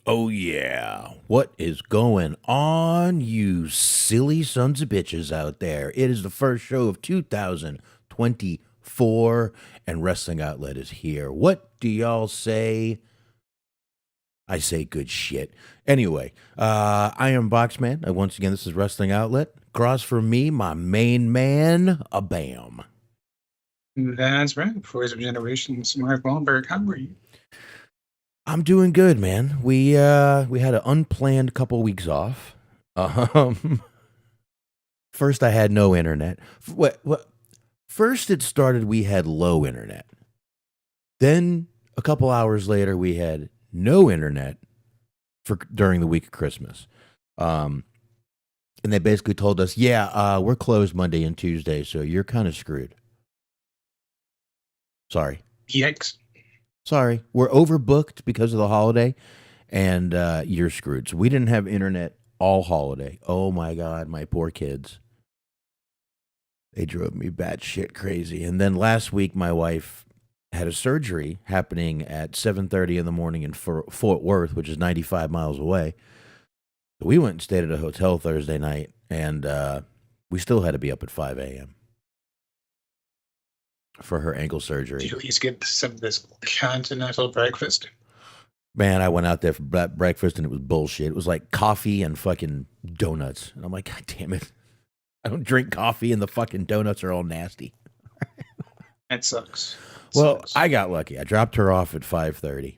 Oh, yeah. What is going on, you silly sons of bitches out there? It is the first show of 2024, and Wrestling Outlet is here. What do y'all say? I say good shit. Anyway, I am Boxman. And once again, this is Wrestling Outlet. Across from me, my main man, a Bam. That's right. Voice of Generations, Mark Wahlberg. How are you? I'm doing good, man. We had an unplanned couple weeks off. First, I had no internet. First, it started. We had low internet. Then, a couple hours later, we had no internet during the week of Christmas. And they basically told us, "Yeah, we're closed Monday and Tuesday, so you're kind of screwed." Sorry. Yikes. Sorry, we're overbooked because of the holiday, and you're screwed. So we didn't have internet all holiday. Oh my God, my poor kids. They drove me batshit crazy. And then last week, my wife had a surgery happening at 7:30 in the morning in Fort Worth, which is 95 miles away. So we went and stayed at a hotel Thursday night, and we still had to be up at 5 a.m. for her ankle surgery. Did you at least get some of this continental breakfast? Man, I went out there for breakfast and it was bullshit. It was like coffee and fucking donuts. And I'm like, God damn it. I don't drink coffee and the fucking donuts are all nasty. That sucks. Well, I got lucky. I dropped her off at 5:30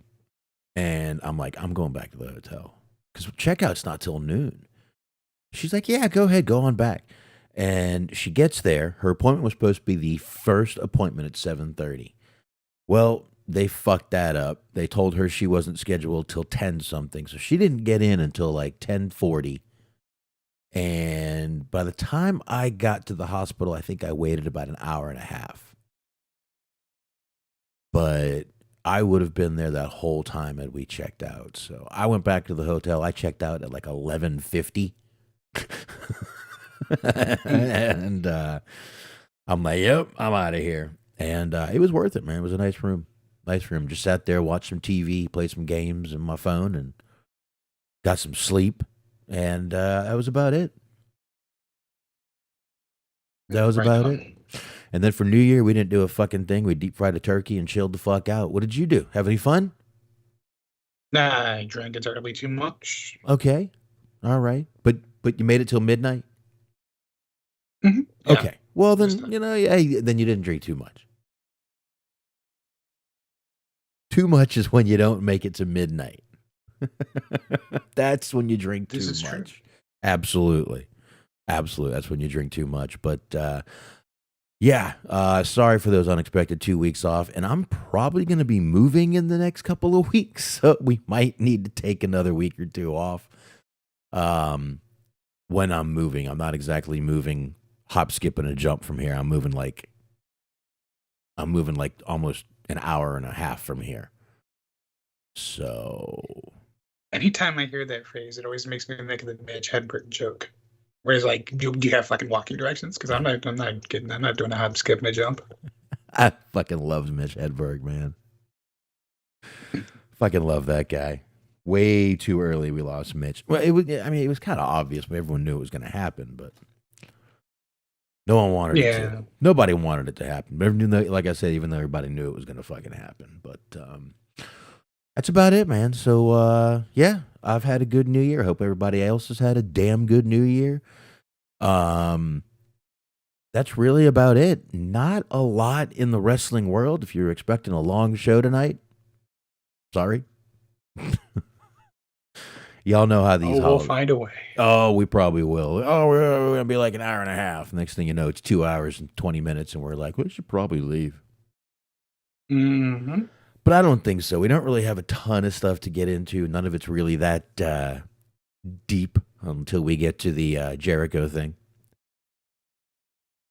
and I'm like, I'm going back to the hotel because checkout's not till noon. She's like, yeah, go ahead, go on back. And she gets there. Her appointment was supposed to be the first appointment at 7:30. Well, they fucked that up. They told her she wasn't scheduled till 10 something. So she didn't get in until like 10:40. And by the time I got to the hospital, I think I waited about an hour and a half. But I would have been there that whole time had we checked out. So I went back to the hotel. I checked out at like 11:50. And I'm like, yep, I'm out of here. And it was worth it, man. It was a nice room. Nice room. Just sat there, watched some TV, played some games on my phone, and got some sleep. And that was about it. That was about it. And then for New Year, we didn't do a fucking thing. We deep fried a turkey and chilled the fuck out. What did you do? Have any fun? Nah, I drank entirely too much. Okay. All right. But you made it till midnight? Mm-hmm. Yeah. Okay. Well, then, then you didn't drink too much. Too much is when you don't make it to midnight. That's when you drink too much. True. Absolutely. Absolutely. That's when you drink too much. But sorry for those unexpected 2 weeks off. And I'm probably going to be moving in the next couple of weeks. So we might need to take another week or two off. When I'm moving, I'm not exactly moving hop, skip, and a jump from here. I'm moving like almost an hour and a half from here. So anytime I hear that phrase, it always makes me think of the Mitch Hedberg joke. Where it's like, do you have fucking walking directions? Because I'm not doing a hop, skip, and a jump. I fucking love Mitch Hedberg, man. Fucking love that guy. Way too early we lost Mitch. Well, it was kind of obvious, but everyone knew it was going to happen, but no one wanted it to. Nobody wanted it to happen. But like I said, even though everybody knew it was going to fucking happen. But that's about it, man. So, I've had a good New Year. Hope everybody else has had a damn good New Year. That's really about it. Not a lot in the wrestling world. If you're expecting a long show tonight, sorry. Y'all know how these we'll find a way. Oh, we probably will. Oh, we're going to be like an hour and a half. Next thing you know, it's 2 hours and 20 minutes, and we're like, we should probably leave. Mm-hmm. But I don't think so. We don't really have a ton of stuff to get into. None of it's really that deep until we get to the Jericho thing.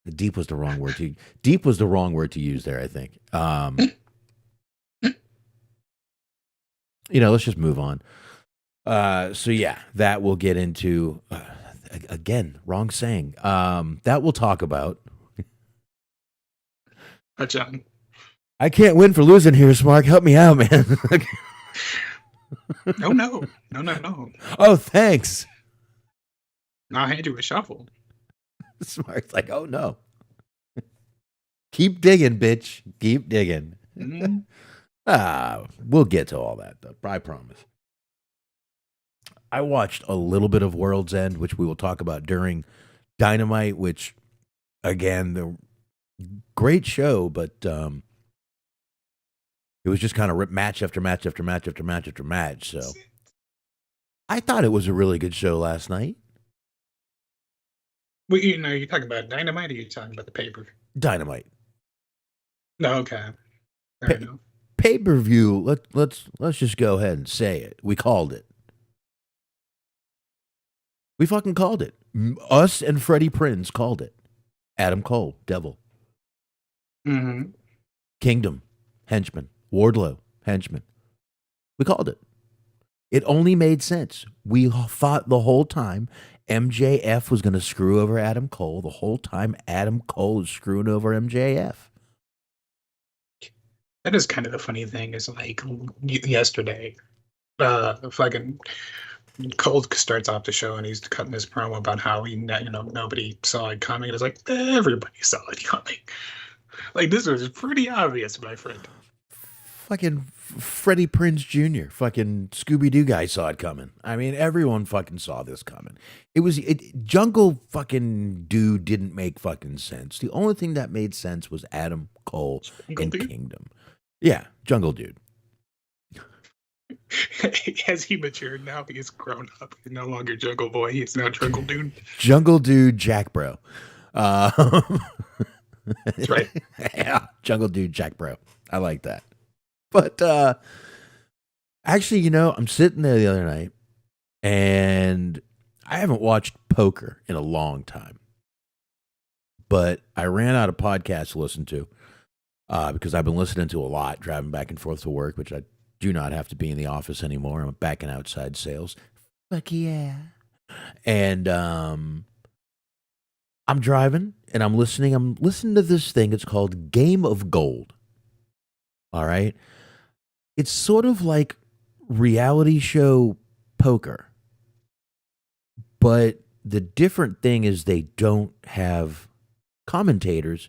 Deep was the wrong word to use there, I think. Let's just move on. That we'll get into. Again, wrong saying. That we'll talk about. John. I can't win for losing here, Smark. Help me out, man. Oh no, no. Oh, thanks. I'll hand you a shuffle. Smart's like, oh no. Keep digging, bitch. Keep digging. Mm. We'll get to all that, though. I promise. I watched a little bit of World's End, which we will talk about during Dynamite, which, again, the great show, but it was just kind of match after match after match after match after match. So I thought it was a really good show last night. Well, you're talking about Dynamite, or you're talking about the paper? Dynamite. No, okay. Fair enough. Pay-per-view. Let's just go ahead and say it. We called it. We fucking called it. Us and Freddie Prinze called it. Adam Cole, Devil. Mm-hmm. Kingdom, Henchman. Wardlow, Henchman. We called it. It only made sense. We thought the whole time MJF was going to screw over Adam Cole. The whole time Adam Cole is screwing over MJF. That is kind of the funny thing. Is like yesterday, fucking Cole starts off the show and he's cutting this promo about how nobody saw it coming. It's like everybody saw it coming. Like, this was pretty obvious, my friend. Fucking Freddie Prinze Jr., fucking Scooby-Doo guy saw it coming. I mean, everyone fucking saw this coming. Jungle fucking Dude didn't make fucking sense. The only thing that made sense was Adam Cole and Kingdom. Yeah, Jungle Dude. Has he matured now? He's grown up. He's no longer Jungle Boy. He's now Jungle Dude. Jungle Dude Jack Bro. That's right. Yeah, Jungle Dude Jack Bro. I like that. But actually, I'm sitting there the other night, and I haven't watched poker in a long time. But I ran out of podcasts to listen to because I've been listening to a lot, driving back and forth to work, which I do not have to be in the office anymore. I'm back in outside sales. Fuck yeah. And I'm driving, and I'm listening. I'm listening to this thing. It's called Game of Gold. All right? It's sort of like reality show poker. But the different thing is they don't have commentators.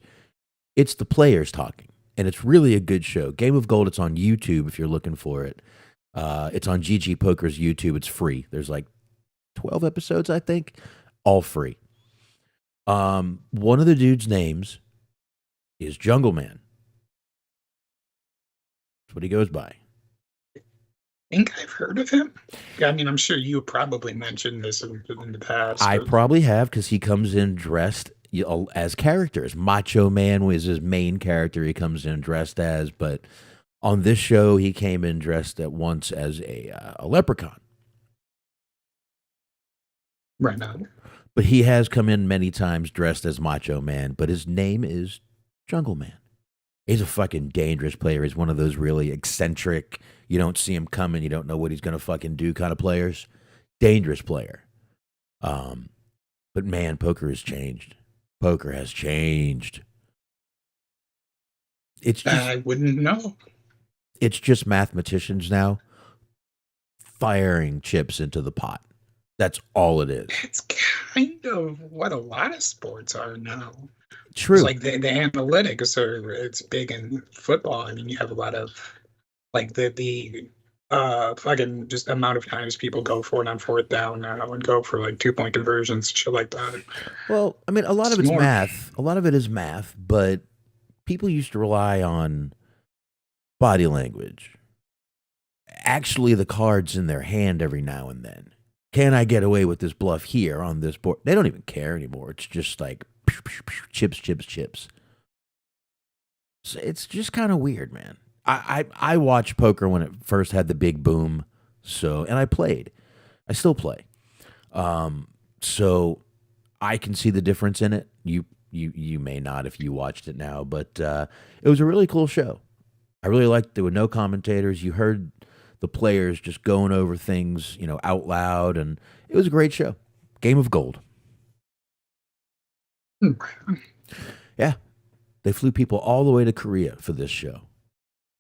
It's the players talking. And it's really a good show. Game of Gold, it's on YouTube if you're looking for it. It's on GG Poker's YouTube. It's free. There's like 12 episodes, I think. All free. One of the dude's names is Jungle Man. That's what he goes by. I think I've heard of him. I mean, I'm sure you probably mentioned this in the past. I probably have, because he comes in dressed as characters. Macho Man was his main character he comes in dressed as, but on this show he came in dressed at once as a leprechaun. Right now. But he has come in many times dressed as Macho Man, but his name is Jungle Man. He's a fucking dangerous player. He's one of those really eccentric, you don't see him coming, you don't know what he's going to fucking do kind of players. Dangerous player. But man, poker has changed. Poker has changed. It's just, I wouldn't know. It's just mathematicians now firing chips into the pot. That's all it is. It's kind of what a lot of sports are now. True. It's like the analytics it's big in football. I mean, you have a lot of like the fucking just amount of times people go for it on fourth down now and go for like 2-point conversions, shit like that. Well, I mean, a lot of it's math. A lot of it is math, but people used to rely on body language. Actually, the cards in their hand every now and then. Can I get away with this bluff here on this board? They don't even care anymore. It's just like chips, chips, chips. So it's just kind of weird, man. I watched poker when it first had the big boom, and I played. I still play. So I can see the difference in it. You may not if you watched it now, but it was a really cool show. I really liked. There were no commentators. You heard the players just going over things, out loud, and it was a great show. Game of Gold. Yeah. They flew people all the way to Korea for this show.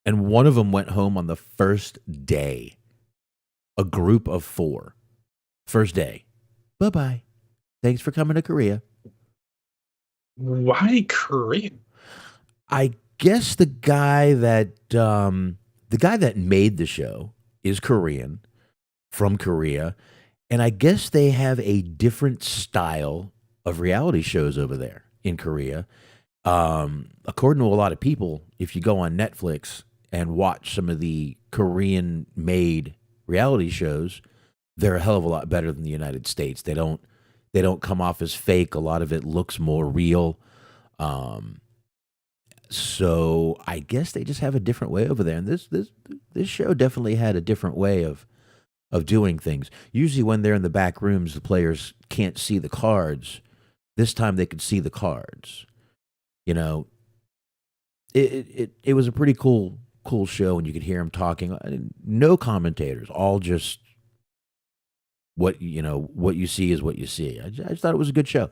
And one of them went home on the first day. a group of 4. First day. Bye-bye. Thanks for coming to Korea. Why Korean? I guess the guy that made the show is Korean, from Korea, and I guess they have a different style of reality shows over there in Korea. According to a lot of people, if you go on Netflix and watch some of the Korean-made reality shows, they're a hell of a lot better than the United States. They don't come off as fake. A lot of it looks more real. So I guess they just have a different way over there. And this show definitely had a different way of doing things. Usually when they're in the back rooms, the players can't see the cards. This time they could see the cards. You know, it was a pretty cool show, and you could hear them talking. No commentators, all just what you see is what you see. I just thought it was a good show.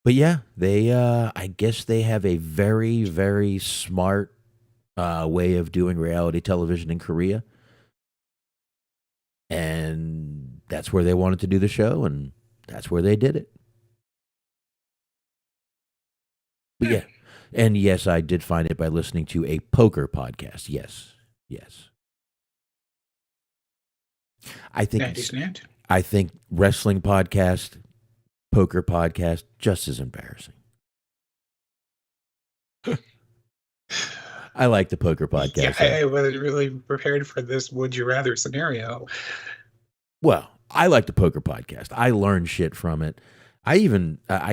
But yeah, they I guess they have a very, very smart way of doing reality television in Korea. And that's where they wanted to do the show, and that's where they did it. But yeah. And yes, I did find it by listening to a poker podcast. Yes. I think wrestling podcast, poker podcast, just as embarrassing. I like the poker podcast. Yeah, I wasn't really prepared for this would you rather scenario. Well, I like the poker podcast. I learned shit from it. I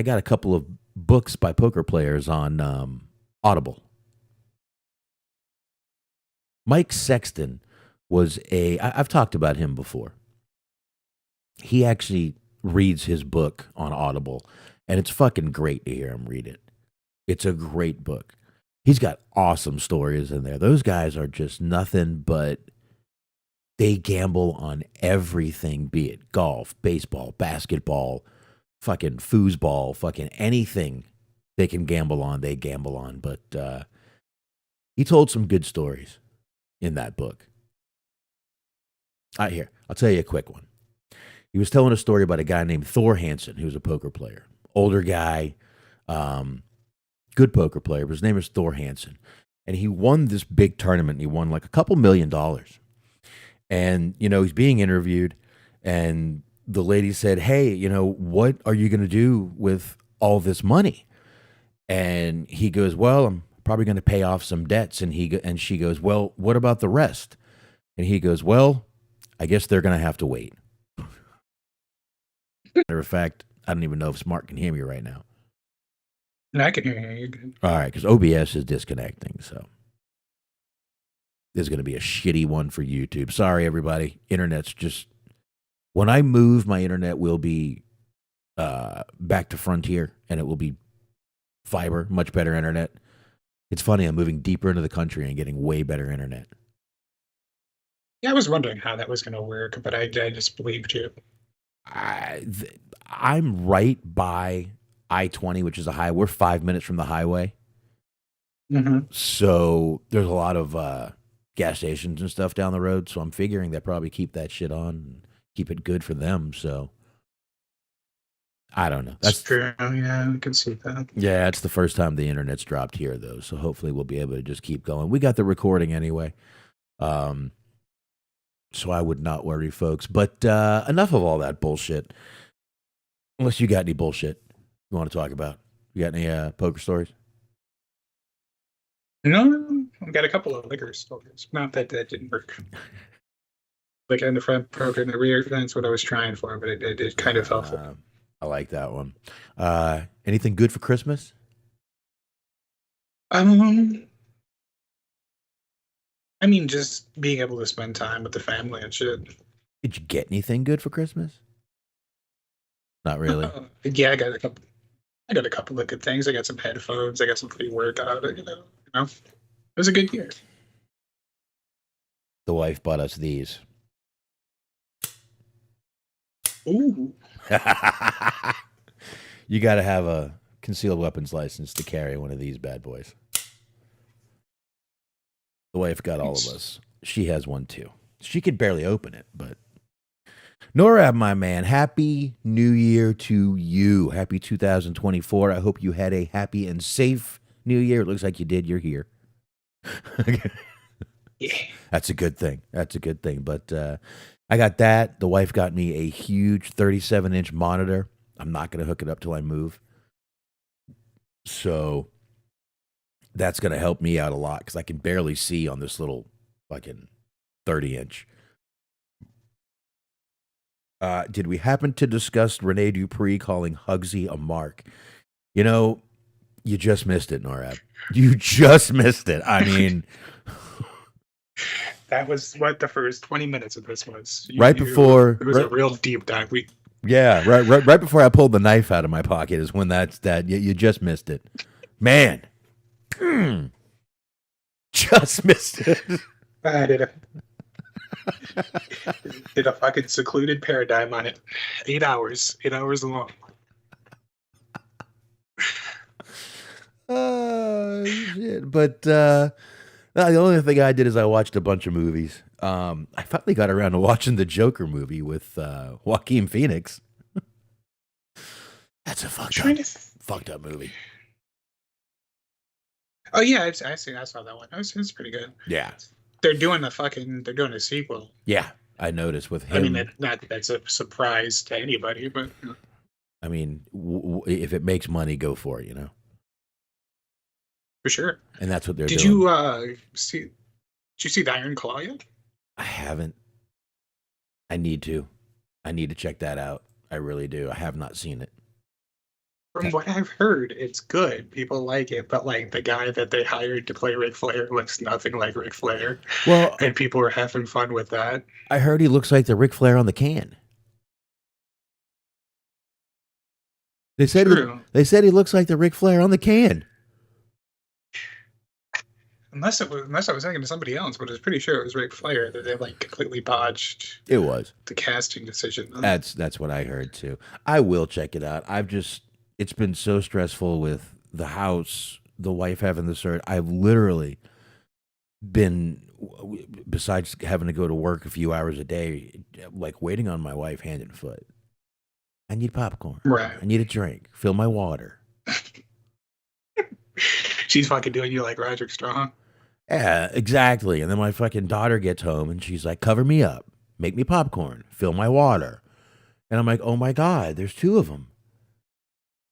got a couple of books by poker players on Audible. Mike Sexton was I've talked about him before. He actually reads his book on Audible, and it's fucking great to hear him read it. It's a great book. He's got awesome stories in there. Those guys are just nothing but they gamble on everything, be it golf, baseball, basketball, fucking foosball, fucking anything they can gamble on, they gamble on. But he told some good stories in that book. Here, I'll tell you a quick one. He was telling a story about a guy named Thor Hansen, who was a poker player. Older guy, good poker player, but his name is Thor Hansen. And he won this big tournament, and he won like a couple $1 million. And, he's being interviewed, and the lady said, hey, what are you going to do with all this money? And he goes, well, I'm probably going to pay off some debts. And she goes, well, what about the rest? And he goes, well, I guess they're going to have to wait. Matter of fact, I don't even know if Smart can hear me right now. No, I can hear you. You're good. All right, because OBS is disconnecting, so there's going to be a shitty one for YouTube. Sorry, everybody. Internet's just... When I move, my internet will be back to Frontier, and it will be fiber, much better internet. It's funny, I'm moving deeper into the country and getting way better internet. Yeah, I was wondering how that was going to work, but I just believed you. I'm right by I-20, which is a highway. We're 5 minutes from the highway. Mm-hmm. So there's a lot of gas stations and stuff down the road. So I'm figuring they probably keep that shit on and keep it good for them. So I don't know. That's true. Yeah, I can see that. Yeah, it's the first time the internet's dropped here, though. So hopefully we'll be able to just keep going. We got the recording anyway. So I would not worry, folks. But enough of all that bullshit. Unless you got any bullshit you want to talk about. You got any poker stories? No, I've got a couple of liquor stories. Not that didn't work. Like in the front poker and the rear, that's what I was trying for, but it kind of fell flat. I like that one. Anything good for Christmas? I mean, just being able to spend time with the family and shit. Did you get anything good for Christmas? Not really. Yeah, I got a couple of good things. I got some headphones. I got some free workout. It was a good year. The wife bought us these. Ooh. You got to have a concealed weapons license to carry one of these bad boys. The wife got all of us. She has one too. She could barely open it, but Norab, my man, happy new year to you. Happy 2024. I hope you had a happy and safe new year. It looks like you did. You're here. Yeah. That's a good thing. But I got that. The wife got me a huge 37-inch monitor. I'm not going to hook it up till I move. So that's going to help me out a lot because I can barely see on this little fucking 30-inch. Did we happen to discuss Rene Dupree calling Hugsy a mark? You know, you just missed it, Norab. You just missed it. I mean, that was what the first 20 minutes of this was. Before it was a real deep dive. Right before I pulled the knife out of my pocket is when you just missed it, man. Just missed it. I did a fucking secluded paradigm on it. 8 hours long. Oh shit! But the only thing I did is I watched a bunch of movies. I finally got around to watching the Joker movie with Joaquin Phoenix. That's a fucked up movie. Oh yeah, I saw that one. It's pretty good. Yeah. They're doing a sequel. Yeah, I noticed with him. I mean, not that that's a surprise to anybody, but I mean, if it makes money, go for it, For sure. And that's what they're doing. Did you see the Iron Claw yet? I haven't. I need to check that out. I really do. I have not seen it. From what I've heard, it's good. People like it, but like the guy that they hired to play Ric Flair looks nothing like Ric Flair. Well, and people were having fun with that. I heard he looks like the Ric Flair on the can. They said he looks like the Ric Flair on the can. Unless I was thinking of somebody else, but I was pretty sure it was Ric Flair that they like completely botched. It was the casting decision. That's what I heard too. I will check it out. It's been so stressful with the house, the wife having the surgery. I've literally been, besides having to go to work a few hours a day, like waiting on my wife hand and foot. I need popcorn. Right. I need a drink. Fill my water. She's fucking doing you like Roderick Strong. Yeah, exactly. And then my fucking daughter gets home and she's like, cover me up. Make me popcorn. Fill my water. And I'm like, oh my God, there's two of them.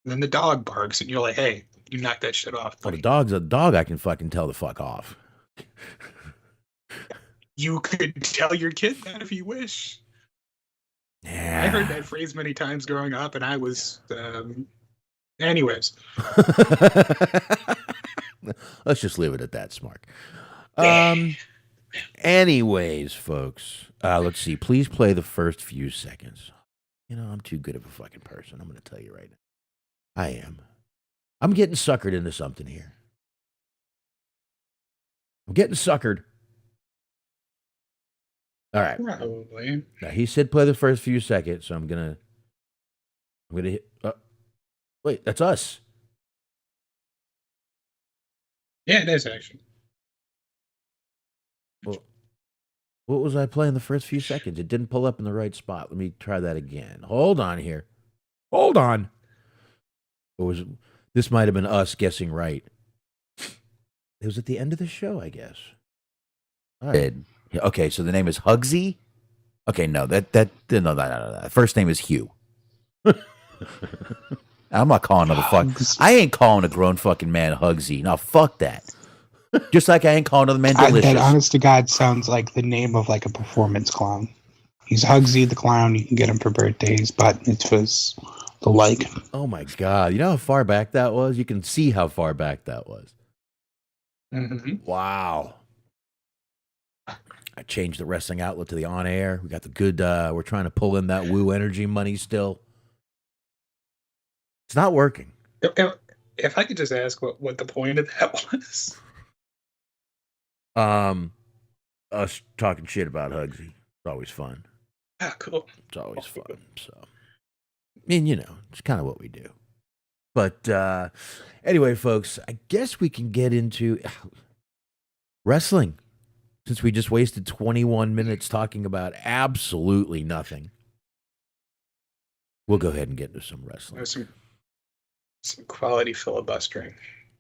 And then the dog barks, and you're like, "Hey, you knock that shit off." Well, the dog's a dog. I can fucking tell the fuck off. You could tell your kid that if you wish. Yeah. I heard that phrase many times growing up, and I was, anyways. Let's just leave it at that, Smark. Anyways, folks, let's see. Please play the first few seconds. I'm too good of a fucking person. I'm going to tell you right now. I am. I'm getting suckered into something here. I'm getting suckered. All right. Probably. Now, he said play the first few seconds, so I'm gonna hit. Wait, that's us. Yeah, it is actually. Well, what was I playing the first few seconds? It didn't pull up in the right spot. Let me try that again. Hold on here. Hold on. This might have been us guessing right. It was at the end of the show, I guess. All right. Okay, so the name is Hugsy. Okay, no, no. First name is Hugh. I'm not calling him a fuck. I ain't calling a grown fucking man Hugsy. No, fuck that. Just like I ain't calling another man Delicious. That honest to God sounds like the name of like a performance clown. He's Hugsy the clown. You can get him for birthdays, but it's for the like. Oh my God. You know how far back that was? You can see how far back that was. Mm-hmm. Wow. I changed the wrestling outlet to the on air. We got the good, we're trying to pull in that Woo Energy money still. It's not working. If I could just ask what the point of that was. Us talking shit about Hugsy. It's always fun. Ah, cool. It's always fun. So, I mean, it's kind of what we do. But anyway, folks, I guess we can get into wrestling. since we just wasted 21 minutes talking about absolutely nothing, we'll go ahead and get into some wrestling. There's some quality filibustering.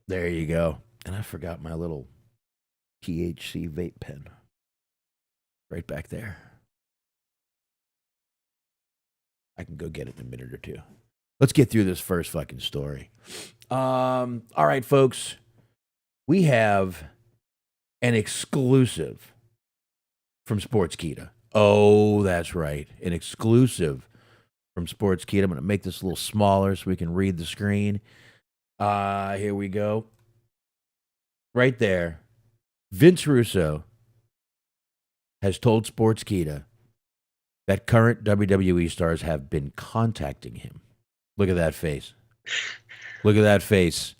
There you go. And I forgot my little THC vape pen. Right back there. I can go get it in a minute or two. Let's get through this first fucking story. All right, folks. We have an exclusive from Sportskeeda. Oh, that's right. An exclusive from Sportskeeda. I'm going to make this a little smaller so we can read the screen. Here we go. Right there. Vince Russo has told Sportskeeda that current WWE stars have been contacting him. Look at that face. Look at that face.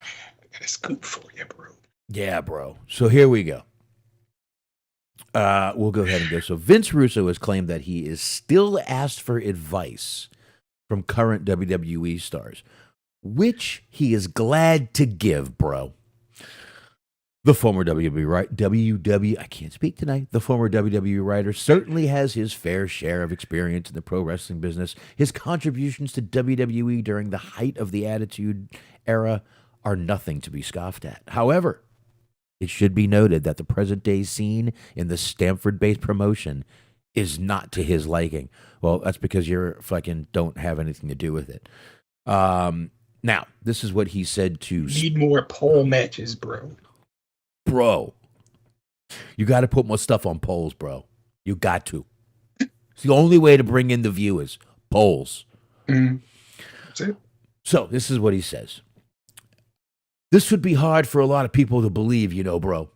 I got a scoop for you, bro. Yeah, bro. So here we go. We'll go ahead and go. So Vince Russo has claimed that he is still asked for advice from current WWE stars, which he is glad to give, bro. The former WWE, I can't speak tonight. The former WWE writer certainly has his fair share of experience in the pro wrestling business. His contributions to WWE during the height of the Attitude Era are nothing to be scoffed at. However, it should be noted that the present-day scene in the Stamford-based promotion is not to his liking. Well, that's because you fucking don't have anything to do with it. Now, this is what he said to... Need more pole matches, bro. Bro, you got to put more stuff on polls, bro. You got to. It's the only way to bring in the viewers. Polls. That's it. So, this is what he says. This would be hard for a lot of people to believe, you know, bro.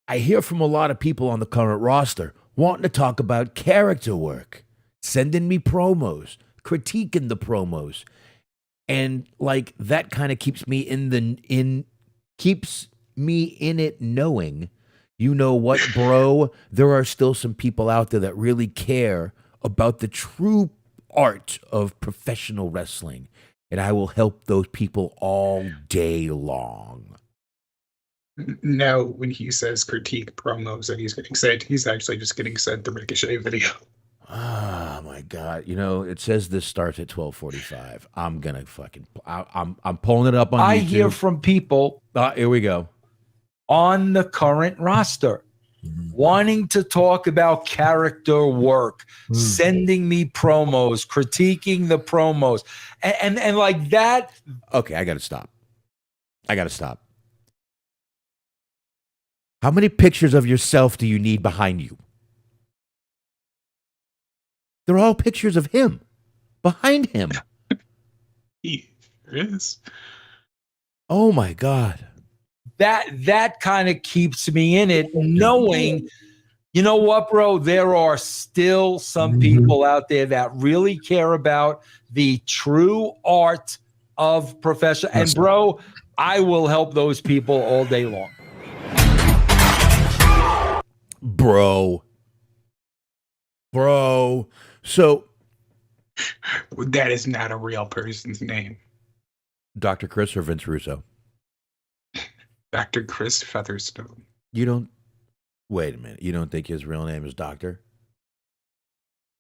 I hear from a lot of people on the current roster wanting to talk about character work, sending me promos, critiquing the promos. And like that kind of keeps me keeps me in it knowing, you know what, bro, there are still some people out there that really care about the true art of professional wrestling. And I will help those people all day long. Now, when he says critique promos that he's getting sent, he's actually just getting sent the Ricochet video. Oh my God! You know it says this starts at 12:45. I'm gonna fucking. I'm pulling it up on. I YouTube. hear from people Here we go. on the current roster wanting to talk about character work, sending me promos, critiquing the promos, and like that. Okay, I gotta stop. How many pictures of yourself do you need behind you? They're all pictures of him, behind him. He is. Oh my God. That kind of keeps me in it, knowing, you know what, bro, there are still some people out there that really care about the true art of professional. And bro, I will help those people all day long. Bro. So That is not a real person's name. Dr. Chris or Vince Russo? Dr. Chris Featherstone. You don't. Wait a minute. You don't think his real name is Doctor?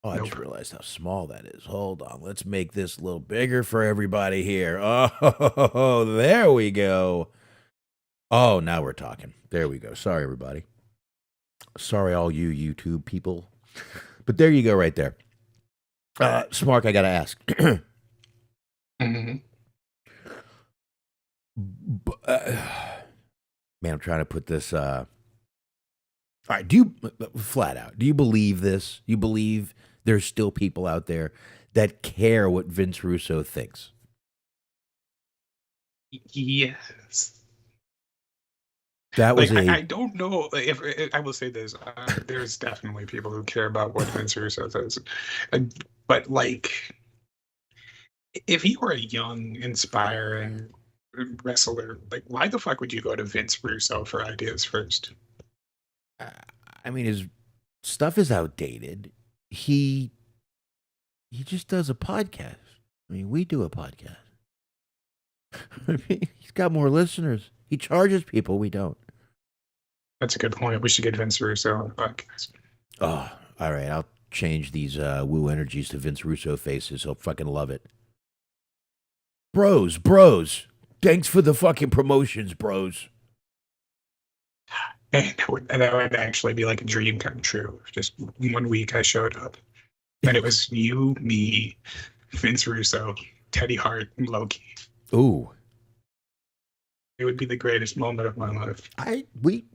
Oh, I just Nope. realized how small that is. Hold on. Let's make this a little bigger for everybody here. Oh, there we go. Oh, now we're talking. There we go. Sorry, everybody. Sorry, all you YouTube people. But there you go right there. Smark, I got to ask. Mhm. Man, I'm trying to put this. All right, do you flat out? Do you believe this? You believe there's still people out there that care what Vince Russo thinks? Yes. That was Like, I don't know if I will say this. There's definitely people who care about what Vince Russo says, but like, if you were a young, inspiring wrestler, like, why the fuck would you go to Vince Russo for ideas first? I mean, his stuff is outdated. He just does a podcast. I mean, we do a podcast. I mean, he's got more listeners. He charges people. We don't. That's a good point. We should get Vince Russo on the podcast. Oh, all right. I'll change these woo energies to Vince Russo faces. He'll fucking love it. Bros. Thanks for the fucking promotions, bros. And that would actually be like a dream come true. Just 1 week I showed up. And it was you, me, Vince Russo, Teddy Hart, and Loki. Ooh. It would be the greatest moment of my life. We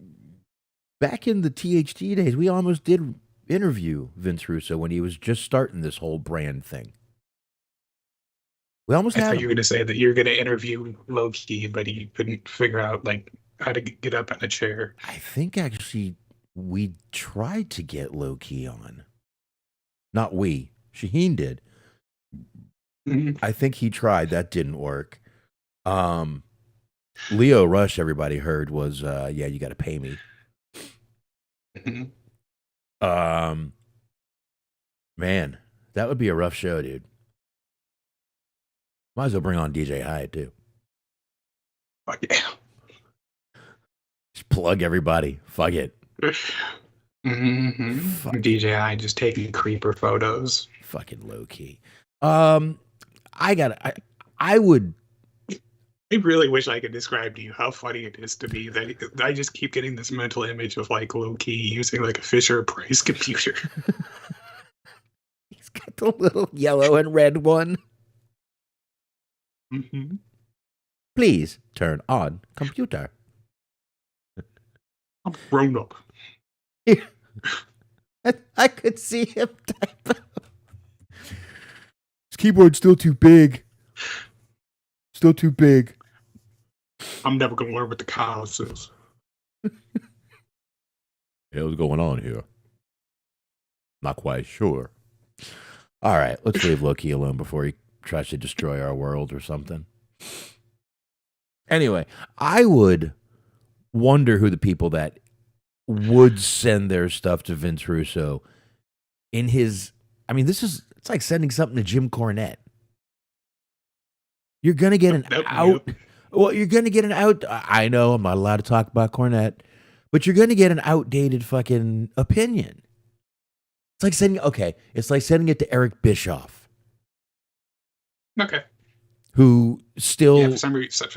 back in the THT days, we almost did interview Vince Russo when he was just starting this whole brand thing. We almost I had thought him. you were going to say that you were going to interview Loki, but he couldn't figure out like how to get up in a chair. I think actually we tried to get Loki on. Not we. Shaheen did. I think he tried. That didn't work. Leo Rush, everybody heard, was yeah, you got to pay me. Man, that would be a rough show, dude. Might as well bring on DJ Hyatt too. Fuck yeah. Just plug everybody. Fuck it. Fuck. DJI just taking creeper photos. Fucking low key. I would. I really wish I could describe to you how funny it is to me that I just keep getting this mental image of like low key using like a Fisher Price computer. He's got the little yellow and red one. Please turn on computer. I'm grown up. I could see him type. His keyboard's still too big. Still too big. I'm never gonna learn what the cow says. What's going on here? Not quite sure. All right, let's leave Loki alone before he tries to destroy our world or something. Anyway, I would wonder who the people that would send their stuff to Vince Russo in his. I mean, it's like sending something to Jim Cornette. You're gonna get an out. Well, you're gonna get an out. I know I'm not allowed to talk about Cornette, but you're gonna get an outdated fucking opinion. It's like sending. Okay, it's like sending it to Eric Bischoff. Okay. Who still? Yeah,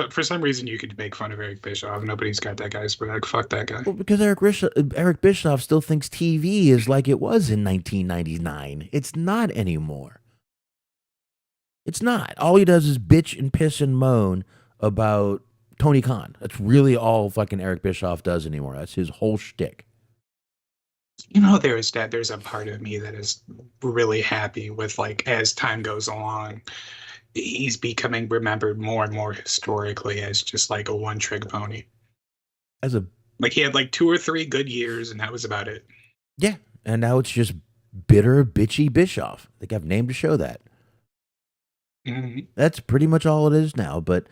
for some reason you could make fun of Eric Bischoff. Nobody's got that guy's back. Fuck that guy. Well, because Eric Bischoff still thinks TV is like it was in 1999. It's not anymore. It's not. All he does is bitch and piss and moan about Tony Khan. That's really all fucking Eric Bischoff does anymore. That's his whole shtick. You know, there's a part of me that is really happy with, like, as time goes along, he's becoming remembered more and more historically as just like a one-trick pony. Like he had like 2 or 3 good years, and that was about it. Yeah, and now it's just bitter, bitchy Bischoff. I think I've named a show that. That's pretty much all it is now, but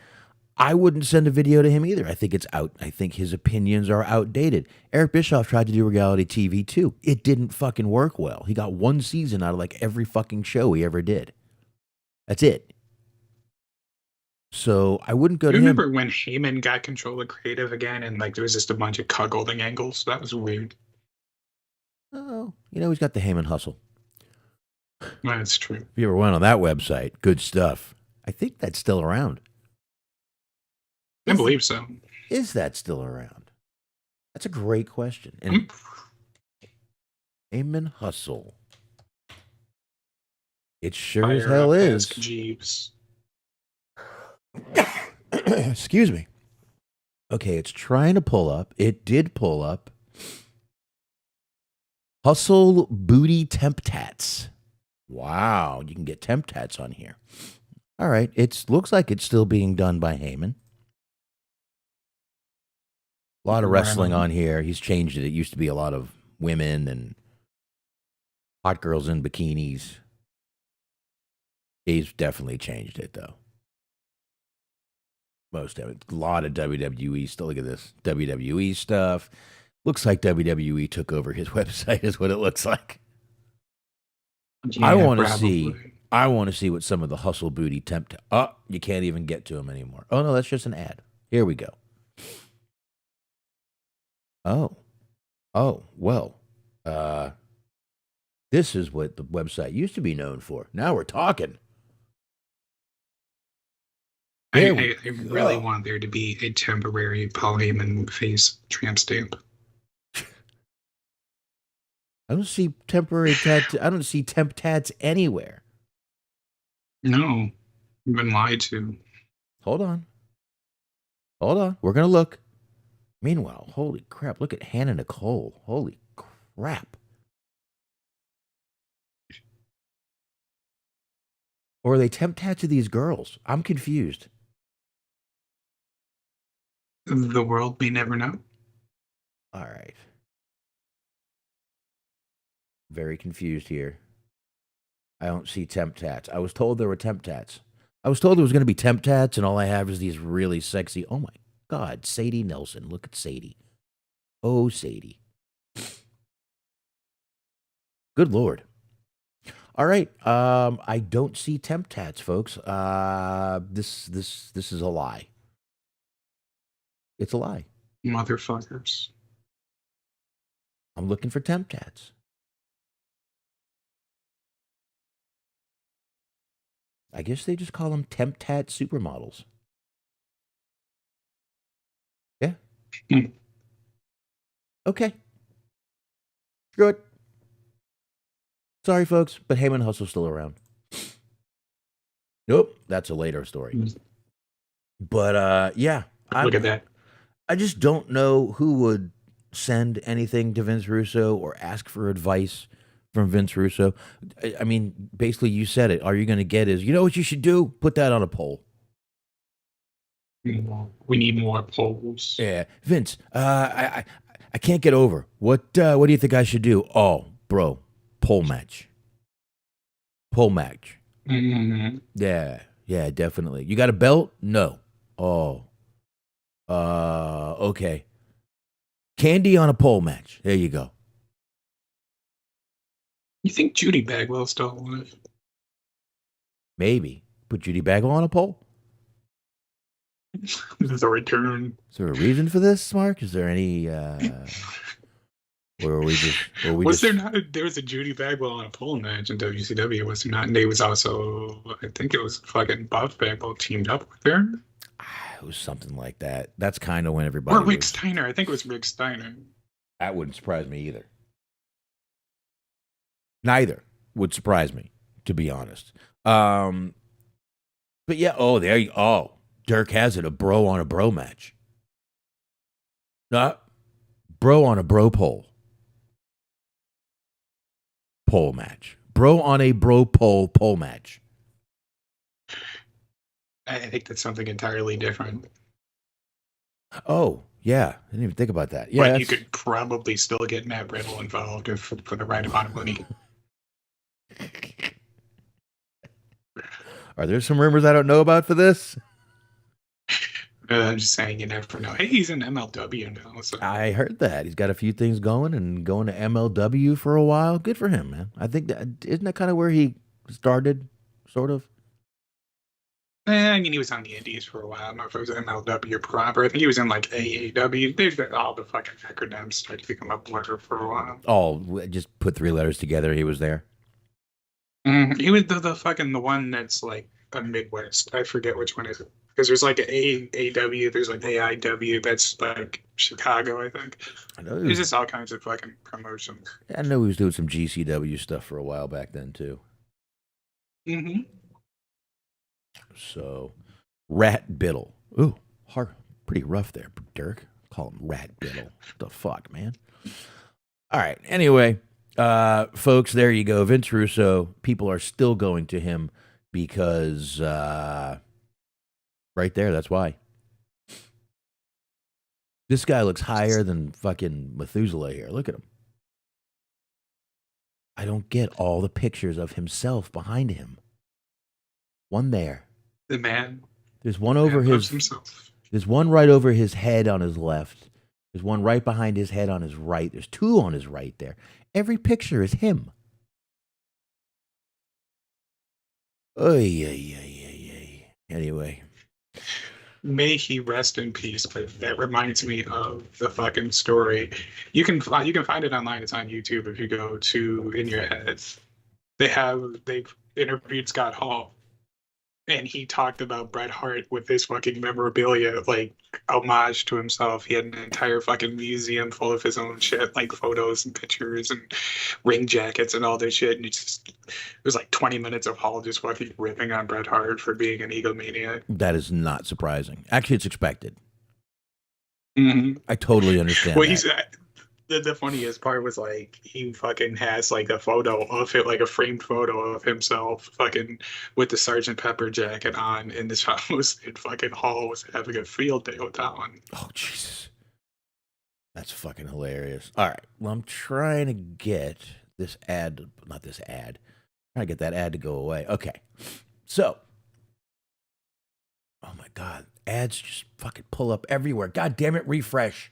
I wouldn't send a video to him either. I think it's out. I think his opinions are outdated. Eric Bischoff tried to do reality TV too. It didn't fucking work well. He got 1 season out of like every fucking show he ever did. That's it. So I wouldn't go to him. Remember when Heyman got control of creative again, and like there was just a bunch of cuckolding angles? That was weird. Oh, he's got the Heyman hustle. That's true. If you ever went on that website, good stuff. I think that's still around. I believe so. Is that still around? That's a great question. And Heyman hustle. It sure as hell is. Ask Jeeves. Excuse me. Okay, it's trying to pull up. It did pull up. Hustle Booty Temp Tats. Wow, you can get Temp Tats on here. All right, it looks like it's still being done by Heyman. A lot of wrestling on here. He's changed it. It used to be a lot of women and hot girls in bikinis. He's definitely changed it, though. Most of it. A lot of WWE stuff. Look at this. WWE stuff. Looks like WWE took over his website is what it looks like. Yeah, I want to probably. see what some of the hustle booty tempt. Oh, you can't even get to them anymore. Oh, no, that's just an ad. Here we go. Oh, Oh, well, this is what the website used to be known for. Now we're talking. I really want there to be a temporary Paul Heyman face tramp stamp. I don't see temporary tat. I don't see Temp Tats anywhere. No, I've been lied to. Hold on. We're gonna look. Meanwhile, holy crap! Look at Hannah Nicole. Holy crap! Or are they Temp Tats to these girls? I'm confused. The world may never know. All right. Very confused here. I don't see Temp Tats. I was told there were Temp Tats. I was told there was going to be Temp Tats, and all I have is these really sexy. Oh my God, Sadie Nelson. Look at Sadie. Oh, Sadie. Good Lord. All right. I don't see Temp Tats, folks. This is a lie. It's a lie. Motherfuckers. I'm looking for Temp Tats. I guess they just call them Temp Tat supermodels. Yeah. Okay. Screw it. Sorry, folks, but Heyman Hustle's still around. Nope, that's a later story. But yeah, Look at that. I just don't know who would send anything to Vince Russo or ask for advice from Vince Russo. I mean, basically, you said it. All you're going to get is, you know what you should do? Put that on a poll. We need more polls. Yeah, Vince. I can't get over. What do you think I should do? Oh, bro, poll match. Poll match. Mm-hmm. Yeah, definitely. You got a belt? No. Oh. Okay. Candy on a pole match. There you go. You think Judy Bagwell's still alive? Maybe. Put Judy Bagwell on a pole? This is a return. Is there a reason for this, Mark? Is there any or are we just there not there was a Judy Bagwell on a pole match in WCW, was there not? And they was also, I think it was fucking Buff Bagwell teamed up with her. It was something like that. That's kind of when everybody Or Rick Steiner. I think it was Rick Steiner. That wouldn't surprise me either. Neither would surprise me, to be honest. But yeah, Dirk has it, a bro on a bro match. No, bro on a bro pole. Pole match. Bro on a bro pole match. I think that's something entirely different. Oh, yeah. I didn't even think about that. Yeah, but you could probably still get Matt Riddle involved for the right amount of money. Are there some rumors I don't know about for this? I'm just saying, you never know. Hey, he's in MLW now. So. I heard that. He's got a few things going and going to MLW for a while. Good for him, man. I think isn't that kind of where he started, sort of? I mean, he was on the Indies for a while. I don't know if it was MLW proper. I think he was in like AAW. They've got all the fucking acronyms started to come up with her for a while. Oh, just put 3 letters together. He was there. He was the one that's like a Midwest. I forget which one is it. Because there's like an AAW, there's like AIW, that's like Chicago, I think. I know. There's just all kinds of fucking promotions. I know he was doing some GCW stuff for a while back then, too. Mm-hmm. So, Rat Biddle. Ooh, pretty rough there, Dirk. Call him Rat Biddle. What the fuck, man? All right. Anyway, folks, there you go. Vince Russo. People are still going to him because right there, that's why. This guy looks higher than fucking Methuselah here. Look at him. I don't get all the pictures of himself behind him. One there. The man. There's one over his. Himself. There's one right over his head on his left. There's one right behind his head on his right. There's 2 on his right there. Every picture is him. Oy. Anyway. may he rest in peace. But that reminds me of the fucking story. You can find it online. It's on YouTube if you go to In Your Head. They've interviewed Scott Hall, and he talked about Bret Hart with his fucking memorabilia, like homage to himself. He had an entire fucking museum full of his own shit, like photos and pictures and ring jackets and all this shit. And it was like 20 minutes of Hall just fucking ripping on Bret Hart for being an egomaniac. That is not surprising. Actually, it's expected. Mm-hmm. I totally understand. Well, that. The funniest part was like he fucking has like a photo of it, like a framed photo of himself fucking with the Sgt. Pepper jacket on in this house, and fucking Hall was having a field day with that one. Oh, Jesus. That's fucking hilarious. All right. Well, I'm trying to get this ad, not this ad. I'm trying to get that ad to go away. Okay. So, oh my God. Ads just fucking pull up everywhere. God damn it. Refresh.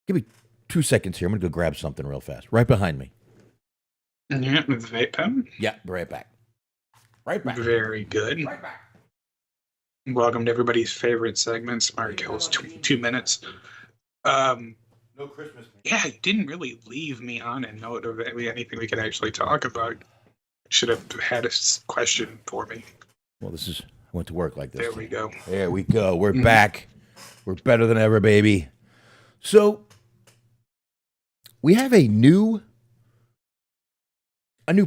Give me 2 seconds here. I'm going to go grab something real fast. Right behind me. Yeah, with vape pen. Yeah, right back. Right back. Very good. Right back. Welcome to everybody's favorite segment, Smart Kills 2 minutes. No Christmas. Yeah, you didn't really leave me on a note of anything we could actually talk about. Should have had a question for me. Well, I went to work like this. There we go. There we go. We're back. We're better than ever, baby. So, we have a new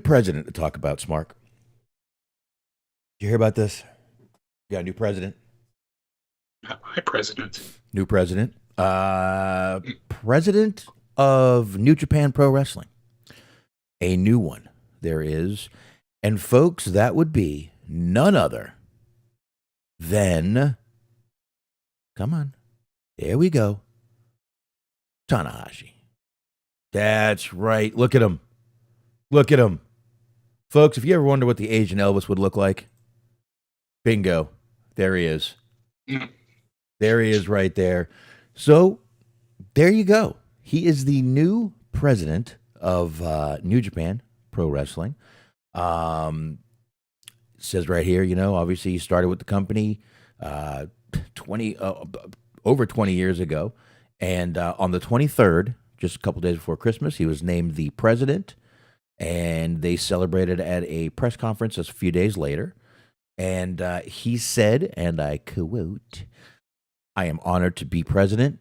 president to talk about, Smark. Did you hear about this? You got a new president? Hi, President. New president. President of New Japan Pro Wrestling. A new one. There is. And folks, that would be none other than, come on, there we go, Tanahashi. That's right. Look at him. Look at him. Folks, if you ever wonder what the Asian Elvis would look like, bingo. There he is. There he is right there. So, there you go. He is the new president of New Japan Pro Wrestling. It says right here, obviously he started with the company over 20 years ago. And on the 23rd, just a couple days before Christmas, he was named the president. And they celebrated at a press conference just a few days later. And he said, and I quote, "I am honored to be president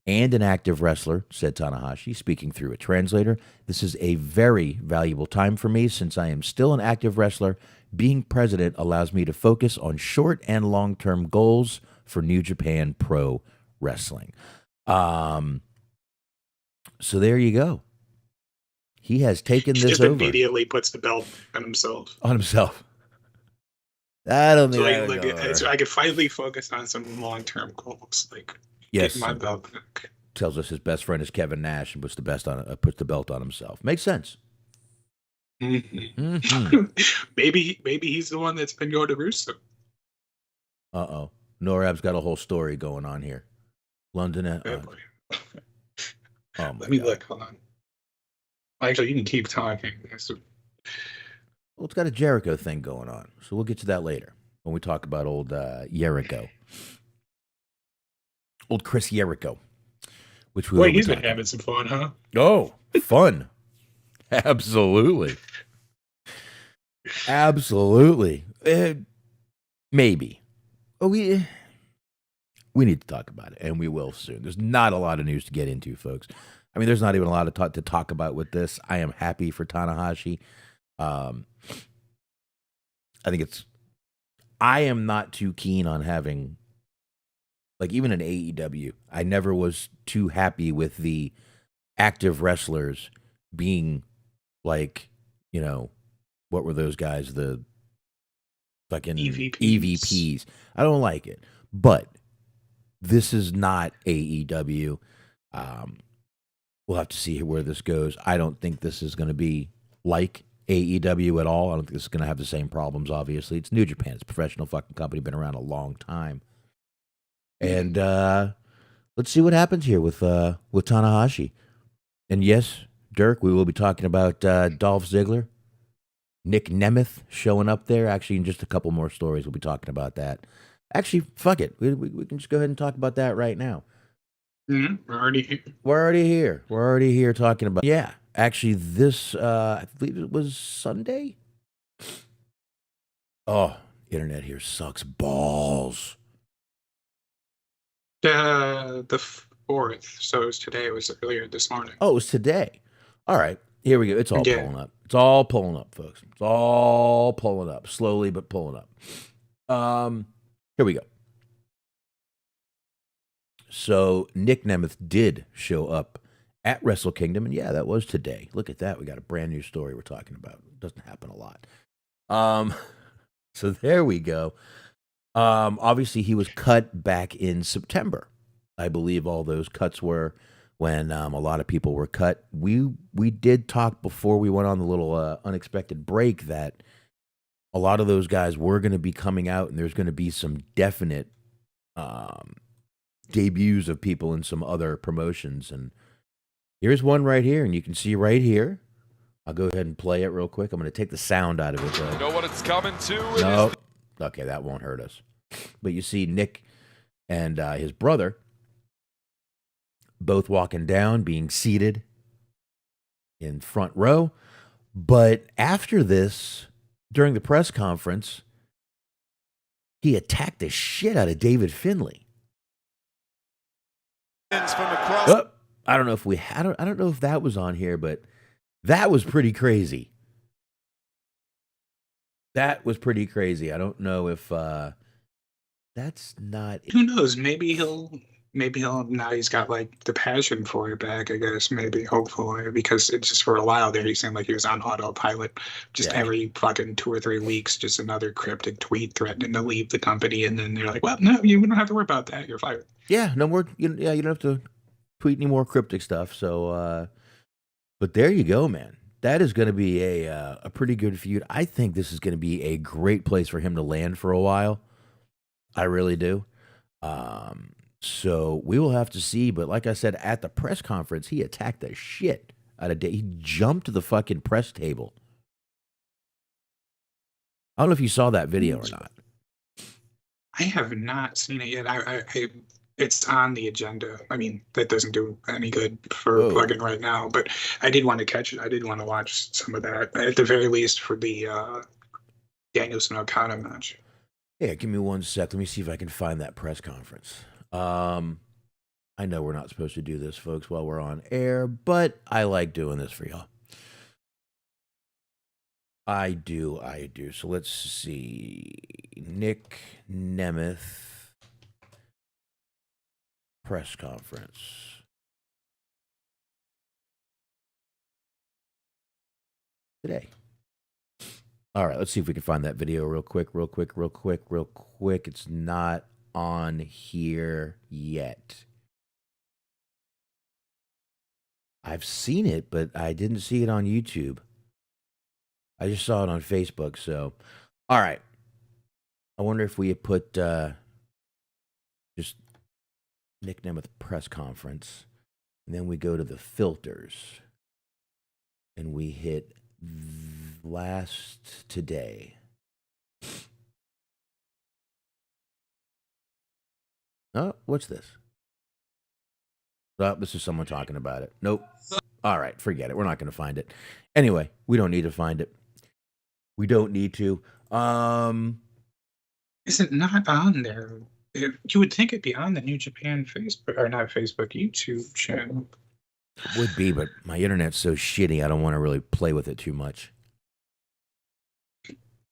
and an active wrestler," said Tanahashi, speaking through a translator. "This is a very valuable time for me since I am still an active wrestler. Being president allows me to focus on short and long-term goals for New Japan Pro Wrestling." So there you go. He has taken He this just over. immediately puts the belt on himself. On himself. I don't So think I could finally focus on some long-term goals, like yes, getting my belt back. tells us his best friend is Kevin Nash and puts the belt on himself. Makes sense. Maybe he's the one that's been going to Russo. Uh-oh. Norab's got a whole story going on here. London. Oh, boy. Oh my Let me God. look. Hold on. Actually, you can keep talking. Well, it's got a Jericho thing going on, so we'll get to that later when we talk about old Jericho. Old Chris Jericho. Which we Wait, he's been having some fun, huh? Oh, fun. Absolutely. Absolutely. Maybe. Oh, we need to talk about it, and we will soon. There's not a lot of news to get into, folks. I mean, there's not even a lot to talk about with this. I am happy for Tanahashi. I am not too keen on having, like, even in AEW, I never was too happy with the active wrestlers being like, what were those guys? The fucking EVPs. I don't like it. But this is not AEW. We'll have to see where this goes. I don't think this is going to be like AEW at all. I don't think this is going to have the same problems, obviously. It's New Japan. It's a professional fucking company, been around a long time. And let's see what happens here with Tanahashi. And yes, Dirk, we will be talking about Dolph Ziggler, Nic Nemeth showing up there. Actually, in just a couple more stories, we'll be talking about that. Actually, fuck it. We can just go ahead and talk about that right now. We're already here. We're already here talking about. Yeah, actually, this I believe it was Sunday. Oh, internet here sucks balls. The 4th. So it was today. It was earlier this morning. Oh, it was today. All right, here we go. It's all Yeah. pulling up. It's all pulling up, folks. It's all pulling up, slowly but pulling up. Here we go. So Nic Nemeth did show up at Wrestle Kingdom, and yeah, that was today. Look at that. We got a brand new story we're talking about. It doesn't happen a lot. So there we go. Obviously, he was cut back in September. I believe all those cuts were when a lot of people were cut. We did talk before we went on the little unexpected break that a lot of those guys were going to be coming out, and there's going to be some definite debuts of people in some other promotions. And here's one right here, and you can see right here. I'll go ahead and play it real quick. I'm going to take the sound out of it, though. You know what it's coming to? No. Okay, that won't hurt us. But you see Nick and his brother both walking down, being seated in front row. But after this, during the press conference, he attacked the shit out of David Finlay. Oh, I don't know if I don't know if that was on here, but that was pretty crazy. That was pretty crazy. I don't know if that's not. Who knows? Maybe he'll now he's got like the passion for it back, I guess, maybe, hopefully, because it's just for a while there he seemed like he was on autopilot. Just every fucking 2 or 3 weeks, just another cryptic tweet threatening to leave the company, and then they're like, well, no, you don't have to worry about that. You're fired. Yeah, no more. You don't have to tweet any more cryptic stuff. So, but there you go, man. That is going to be a pretty good feud. I think this is going to be a great place for him to land for a while. I really do. So we will have to see. But like I said, at the press conference, he attacked the shit out of He jumped the fucking press table. I don't know if you saw that video or not. I have not seen it yet. I it's on the agenda. I mean, that doesn't do any good for plugging right now, but I did want to catch it. I did want to watch some of that, at the very least, for the Danielson Okada match. Yeah, give me 1 sec. Let me see if I can find that press conference. I know we're not supposed to do this, folks, while we're on air, but I like doing this for y'all. I do. So let's see. Nic Nemeth press conference. Today. All right, let's see if we can find that video real quick. It's not on here yet. I've seen it, but I didn't see it on YouTube. I just saw it on Facebook, so. All right. I wonder if we had put just Nic Nemeth press conference, and then we go to the filters, and we hit last today. Oh, what's this? Oh, this is someone talking about it. Nope. All right, forget it. We're not going to find it. Anyway, we don't need to find it. We don't need to. Is it not on there? You would think it'd be on the New Japan Facebook, or not Facebook, YouTube channel. It would be, but my internet's so shitty, I don't want to really play with it too much.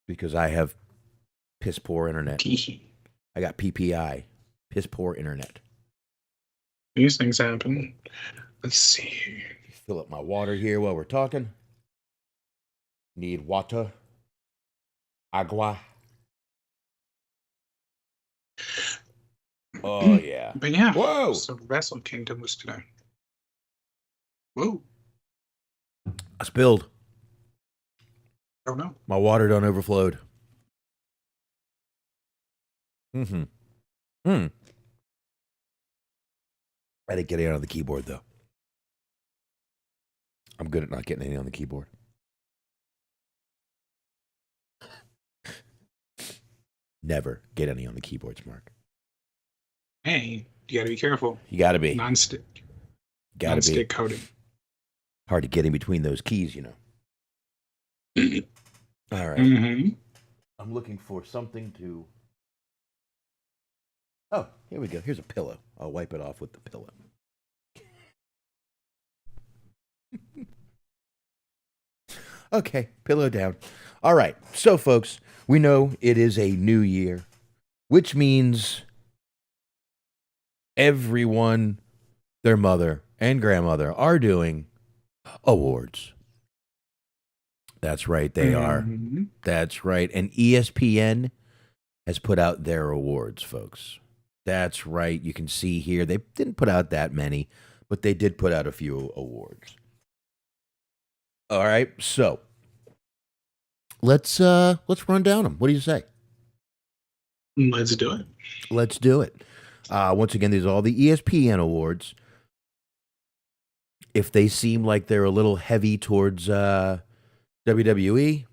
Because I have piss poor internet. I got PPI, piss poor internet. These things happen. Let's see. Fill up my water here while we're talking. Need water. Agua. Oh, yeah. But yeah. Whoa. So Wrestle Kingdom was today. Whoa. I spilled. Oh, no. My water done overflowed. I didn't get any on the keyboard, though. I'm good at not getting any on the keyboard. Never get any on the keyboards, Mark. Hey, you gotta be careful. You got to be. Non-stick. Got to Non-stick be. coating. Hard to get in between those keys, you know. All right. Mm-hmm. I'm looking for something to... Oh, here we go. Here's a pillow. I'll wipe it off with the pillow. Okay, pillow down. All right. So, folks, we know it is a new year, which means everyone, their mother and grandmother, are doing awards. That's right, they are. That's right. And ESPN has put out their awards, folks. That's right. You can see here, they didn't put out that many, but they did put out a few awards. All right, so let's run down them. What do you say? Let's do it. Let's do it. Once again, these are all the ESPN awards. If they seem like they're a little heavy towards WWE,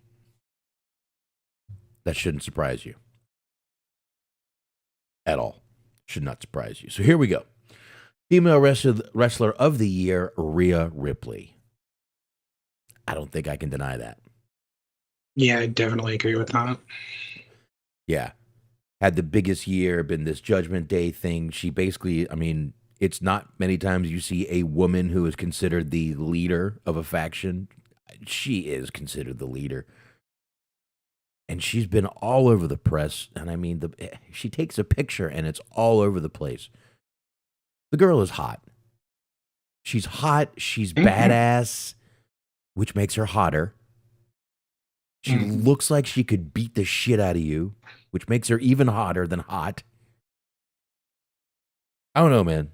that shouldn't surprise you at all. Should not surprise you. So here we go. Female wrestler of the year, Rhea Ripley. I don't think I can deny that. Yeah, I definitely agree with that. Yeah. Had the biggest year, been this Judgment Day thing. She basically, I mean, it's not many times you see a woman who is considered the leader of a faction. She is considered the leader. And she's been all over the press. And I mean, she takes a picture and it's all over the place. The girl is hot. She's hot. She's badass, which makes her hotter. She looks like she could beat the shit out of you, which makes her even hotter than hot. I don't know, man.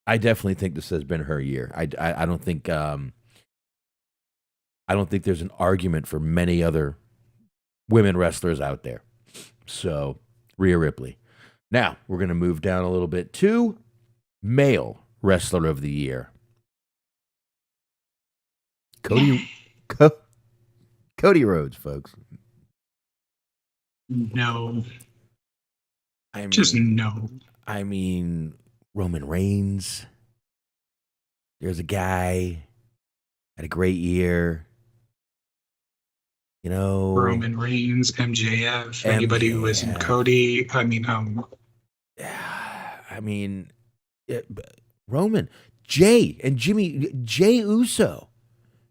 I definitely think this has been her year. I don't think there's an argument for many other women wrestlers out there. So, Rhea Ripley. Now, we're going to move down a little bit to male wrestler of the year. Cody Rhodes, folks. No. I mean, Just no. I mean, Roman Reigns. There's a guy had a great year. You know, Roman Reigns, MJF, anybody who isn't Cody. I mean, Roman, Jay and Jay Uso.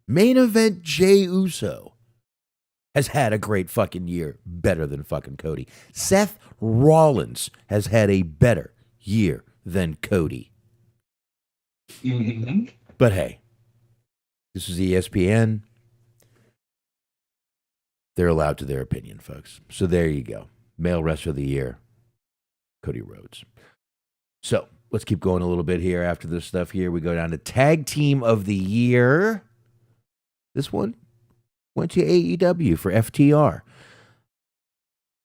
Main event Jay Uso has had a great fucking year, better than fucking Cody. Seth Rollins has had a better year than Cody. But hey, this is ESPN. They're allowed to their opinion, folks. So there you go. Male wrestler of the year, Cody Rhodes. So let's keep going a little bit here. After this stuff here, we go down to tag team of the year. This one went to AEW for FTR.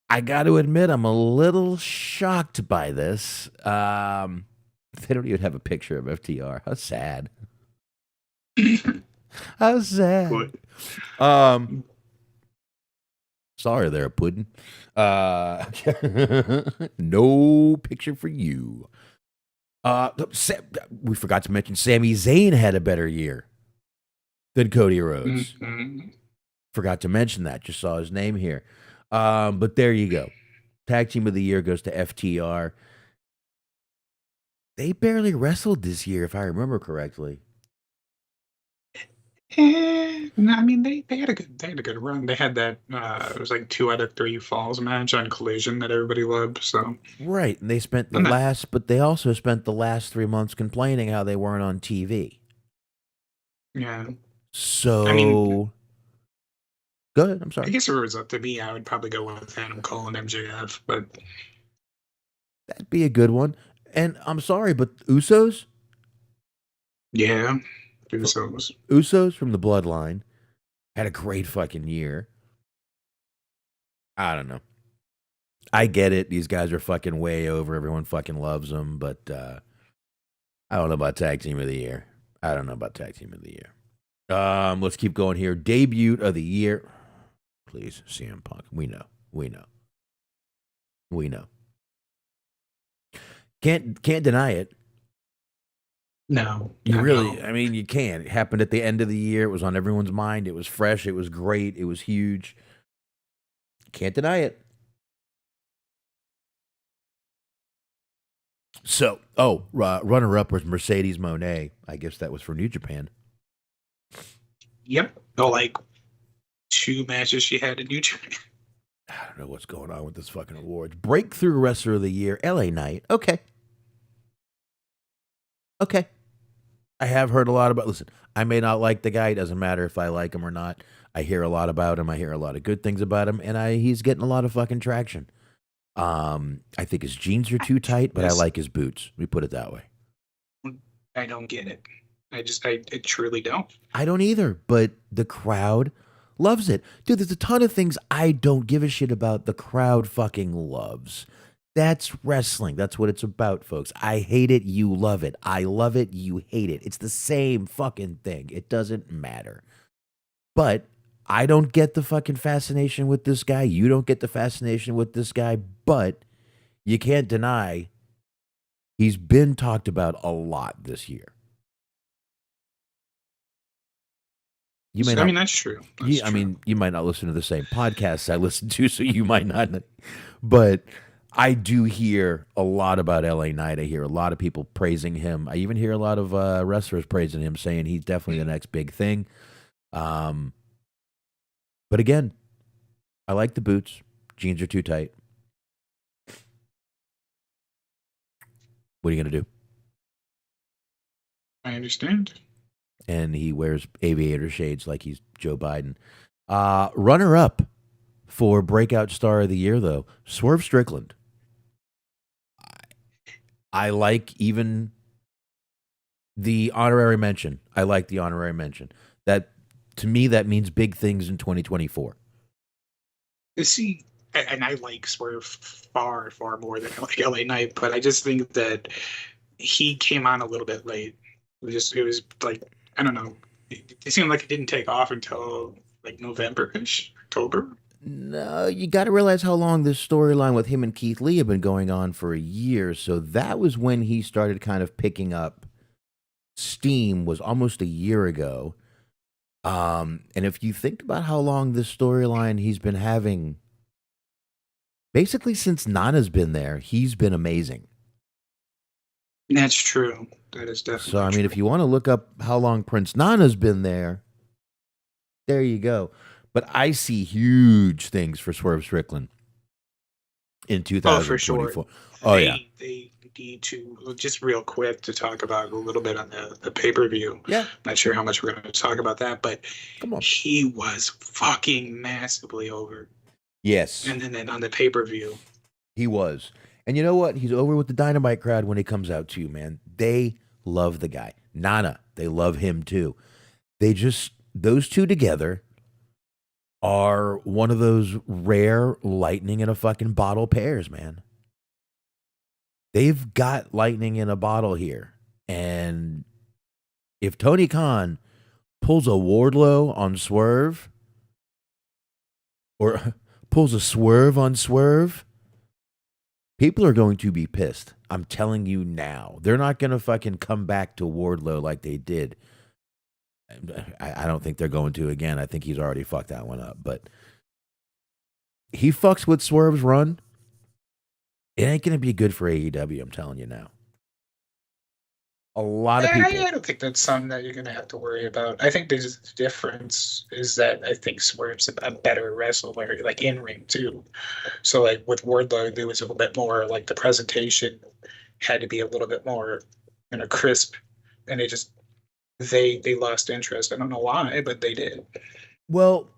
I got to admit, I'm a little shocked by this. They don't even have a picture of FTR. How sad. How sad. Sorry there, Puddin'. No picture for you. We forgot to mention Sami Zayn had a better year than Cody Rhodes. Forgot to mention that. Just saw his name here. But there you go. Tag team of the year goes to FTR. They barely wrestled this year, if I remember correctly. No, I mean they had a good run. They had that it was like 2 out of 3 falls match on Collision that everybody loved. So right, and they spent but they also spent the last 3 months complaining how they weren't on TV. Yeah. So I mean, go ahead. I'm sorry. I guess if it was up to me, I would probably go with Adam Cole and MJF, but that'd be a good one. And I'm sorry, but Usos? Yeah. Usos from the Bloodline had a great fucking year. I don't know. I get it. These guys are fucking way over. Everyone fucking loves them, but I don't know about tag team of the year. Let's keep going here. Debut of the year. Please, CM Punk. We know. We know. Can't deny it. No, You I really, know. I mean, you can't. It happened at the end of the year. It was on everyone's mind. It was fresh. It was great. It was huge. Can't deny it. So, runner-up was Mercedes Moné. I guess that was for New Japan. Yep. Oh, like 2 matches she had in New Japan. I don't know what's going on with this fucking awards. Breakthrough Wrestler of the Year, LA Knight. Okay. I have heard a lot about. Listen, I may not like the guy. It doesn't matter if I like him or not. I hear a lot about him. I hear a lot of good things about him, and he's getting a lot of fucking traction. I think his jeans are too tight, but I like his boots. We put it that way. I don't get it. I truly don't. I don't either, but the crowd loves it. Dude, there's a ton of things I don't give a shit about. The crowd fucking loves. That's wrestling. That's what it's about, folks. I hate it. You love it. I love it. You hate it. It's the same fucking thing. It doesn't matter. But I don't get the fucking fascination with this guy. You don't get the fascination with this guy. But you can't deny he's been talked about a lot this year. You may not, I mean, that's true. That's I mean, you might not listen to the same podcasts I listen to, so you might not. But I do hear a lot about LA Knight. I hear a lot of people praising him. I even hear a lot of wrestlers praising him, saying he's definitely the next big thing. But again, I like the boots. Jeans are too tight. What are you going to do? I understand. And he wears aviator shades like he's Joe Biden. Runner-up for Breakout Star of the Year, though, Swerve Strickland. I like even the honorary mention. I like the honorary mention. That, to me, that means big things in 2024. See, and I like Swerve far, far more than I like LA Knight, but I just think that he came on a little bit late. It was like, I don't know. It seemed like it didn't take off until like November-ish, October. No, you got to realize how long this storyline with him and Keith Lee have been going on for a year. So that was when he started kind of picking up steam, was almost a year ago. And if you think about how long this storyline he's been having, basically since Nana's been there, he's been amazing. That's true. That is definitely So, I mean, true. if you want to look up how long Prince Nana's been there, there you go. But I see huge things for Swerve Strickland in 2024. For sure. Oh, yeah. They need to, just real quick, to talk about a little bit on the pay-per-view. Yeah. Not sure how much we're going to talk about that, but Come on. he was fucking massively over. Yes. And then on the pay-per-view. He was. And you know what? He's over with the Dynamite crowd when he comes out too, man. They love the guy. Nana, they love him too. Those two together are one of those rare lightning in a fucking bottle pairs, man. They've got lightning in a bottle here. And if Tony Khan pulls a Wardlow on Swerve, or pulls a Swerve on Swerve, people are going to be pissed. I'm telling you now. They're not going to fucking come back to Wardlow like they did. I don't think they're going to again. I think he's already fucked that one up. But he fucks with Swerve's run. It ain't going to be good for AEW, I'm telling you now. A lot of people. I don't think that's something that you're going to have to worry about. I think the difference is that I think Swerve's a better wrestler, like in ring too. So like with Wardlow, there was a little bit more like the presentation had to be a little bit more, crisp, and it just they lost interest. I don't know why, but they did. Well,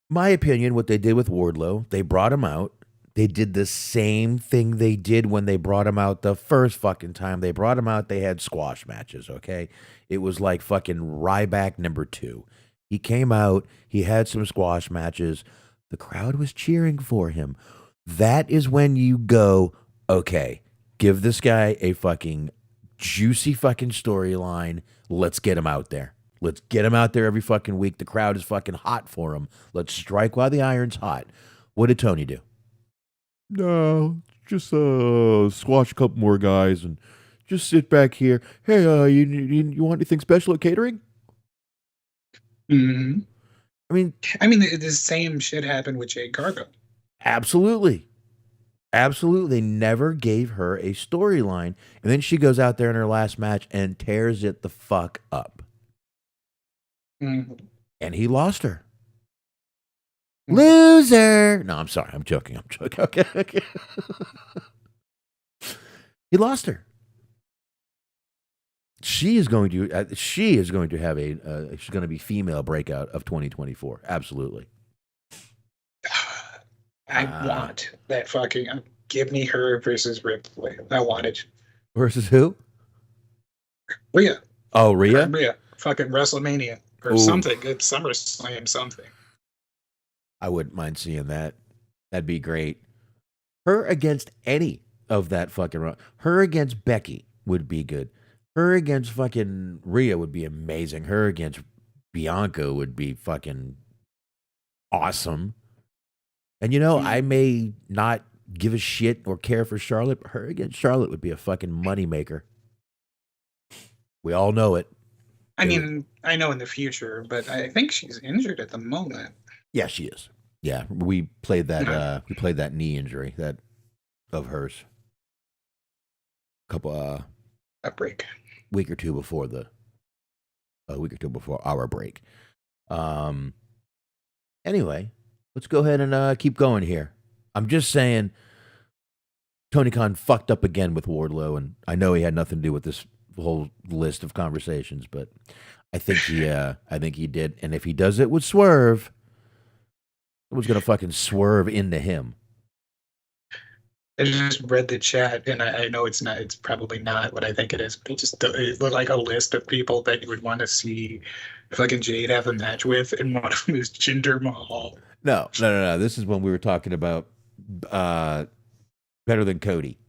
my opinion, what they did with Wardlow, they brought him out. They did the same thing they did when they brought him out the first fucking time. They brought him out, they had squash matches, okay? It was like fucking Ryback #2. He came out, he had some squash matches. The crowd was cheering for him. That is when you go, okay, give this guy a fucking juicy fucking storyline. Let's get him out there. Let's get him out there every fucking week. The crowd is fucking hot for him. Let's strike while the iron's hot. What did Tony do? No, just squash a couple more guys and just sit back here. Hey, you want anything special at catering? Mhm. I mean, The same shit happened with Jade Cargill. absolutely. Absolutely. They never gave her a storyline. And then she goes out there in her last match and tears it the fuck up. Mhm. And he lost her. Loser. No, I'm sorry. I'm joking. Okay. He lost her. She is going to have she's going to be female breakout of 2024. Absolutely. I want that fucking. Give me her versus Ripley. I want it. Versus who? Rhea. Oh, Rhea? Rhea. Fucking WrestleMania. Or Ooh. something. Good SummerSlam something. I wouldn't mind seeing that. That'd be great. Her against any of that fucking run. Her against Becky would be good. Her against fucking Rhea would be amazing. Her against Bianca would be fucking awesome. And I may not give a shit or care for Charlotte, but her against Charlotte would be a fucking moneymaker. We all know it. I know in the future, but I think she's injured at the moment. Yeah, she is. Yeah, we played that. We played that knee injury that of hers. A break. Week or two before our break. Anyway, let's go ahead and keep going here. I'm just saying, Tony Khan fucked up again with Wardlow, and I know he had nothing to do with this whole list of conversations, but I think he did. And if he does it with Swerve, it was gonna fucking swerve into him. I just read the chat, and I know it's not. It's probably not what I think it is. But it looked like a list of people that you would want to see fucking Jade have a match with, and one of them is Jinder Mahal. No. This is when we were talking about better than Cody.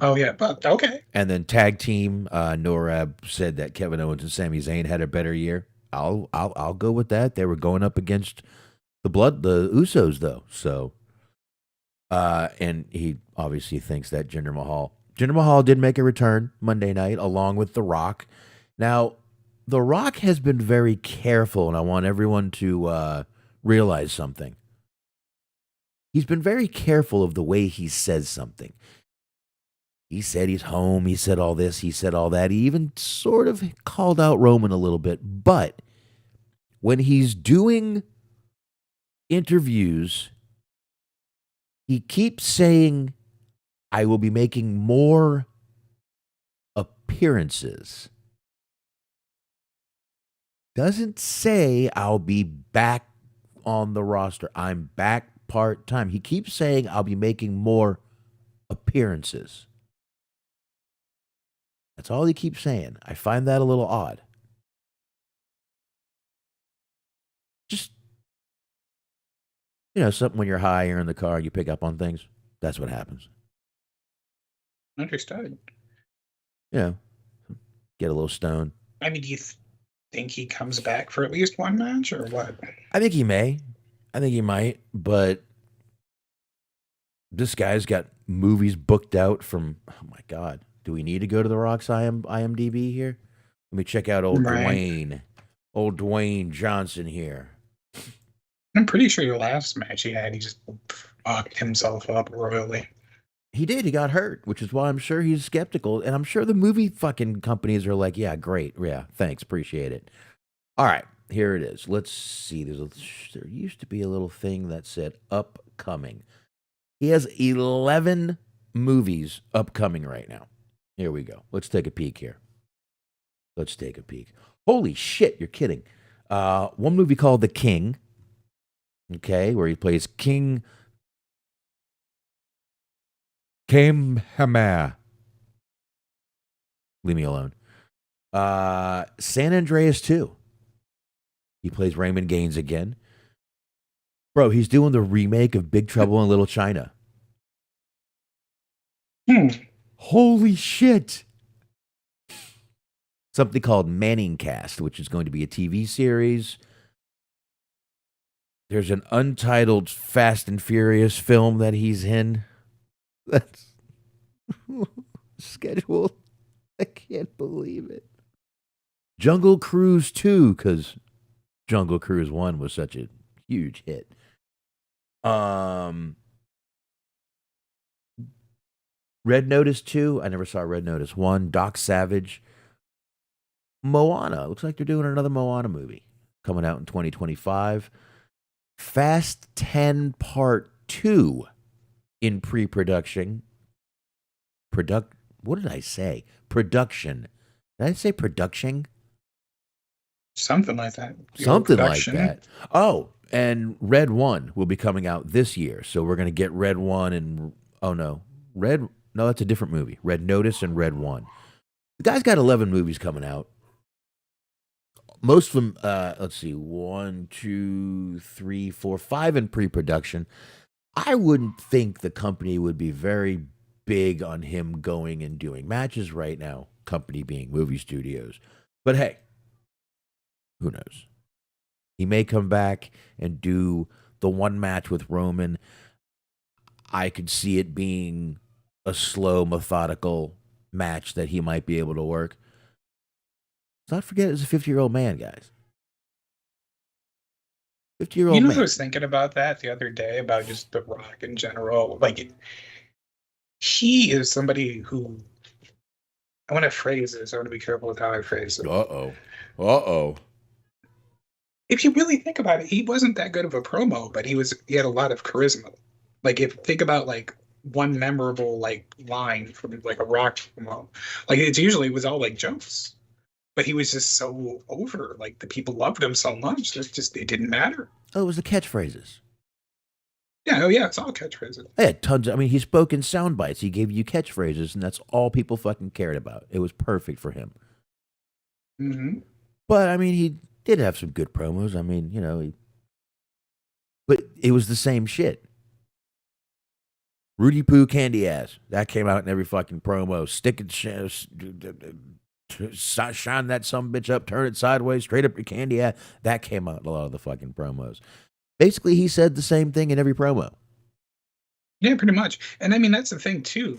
Oh yeah, but okay. And then tag team, Norab said that Kevin Owens and Sami Zayn had a better year. I'll go with that. They were going up against the Usos though. So, and he obviously thinks that Jinder Mahal did make a return Monday night along with The Rock. Now, The Rock has been very careful, and I want everyone to realize something. He's been very careful of the way he says something. He said he's home. He said all this. He said all that. He even sort of called out Roman a little bit. But when he's doing interviews, he keeps saying, I will be making more appearances. Doesn't say I'll be back on the roster. I'm back part-time. He keeps saying I'll be making more appearances. That's all he keeps saying. I find that a little odd. Just, something when you're high, you're in the car, you pick up on things. That's what happens. Understood. Get a little stoned. Do you think he comes back for at least one match or what? I think he may. I think he might, but this guy's got movies booked out from, oh my God. Do we need to go to The Rock's IMDb here? Let me check out old Dwayne Johnson here. I'm pretty sure your last match he had, he just fucked himself up royally. He did. He got hurt, which is why I'm sure he's skeptical. And I'm sure the movie fucking companies are like, yeah, great. Yeah, thanks. Appreciate it. All right, here it is. Let's see. There used to be a little thing that said upcoming. He has 11 movies upcoming right now. Here we go. Let's take a peek here. Holy shit, you're kidding. One movie called The King, okay, where he plays King Kamehameha. Leave me alone. San Andreas 2. He plays Raymond Gaines again. Bro, he's doing the remake of Big Trouble in Little China. Holy shit. Something called Manning Cast, which is going to be a TV series. There's an untitled Fast and Furious film that he's in. That's scheduled. I can't believe it. Jungle Cruise 2, because Jungle Cruise 1 was such a huge hit. Red Notice 2. I never saw Red Notice 1. Doc Savage. Moana. Looks like they're doing another Moana movie coming out in 2025. Fast 10 Part 2 in pre-production. What did I say? Production. Did I say production? Something like that. Something like that. Oh, and Red 1 will be coming out this year. So we're going to get Red 1 and, no, that's a different movie. Red Notice and Red 1. The guy's got 11 movies coming out. Most of them, let's see, 1, 2, 3, 4, 5 in pre-production. I wouldn't think the company would be very big on him going and doing matches right now, company being movie studios. But hey, who knows? He may come back and do the one match with Roman. I could see it being a slow, methodical match that he might be able to work. Let's not forget, it's a 50-year-old man, guys. 50-year-old man. I was thinking about that the other day, about just The Rock in general. Like, he is somebody who, I want to phrase this. I want to be careful with how I phrase it. Uh-oh. If you really think about it, he wasn't that good of a promo, but he had a lot of charisma. Like, think about like one memorable like line from like a Rock promo. Like, it was all like jokes. But he was just so over. Like, the people loved him so much. It didn't matter. Oh, it was the catchphrases. Yeah, it's all catchphrases. I had tons of, he spoke in sound bites. He gave you catchphrases, and that's all people fucking cared about. It was perfect for him. Mm-hmm. But, he did have some good promos. But it was the same shit. Rudy Poo Candy Ass. That came out in every fucking promo. Stick it, shine that sumbitch up, turn it sideways, straight up your candy ass. That came out in a lot of the fucking promos. Basically, he said the same thing in every promo. Yeah, pretty much. And that's the thing too,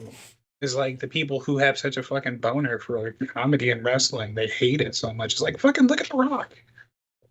is like the people who have such a fucking boner for like comedy and wrestling, they hate it so much. It's like, fucking look at The Rock.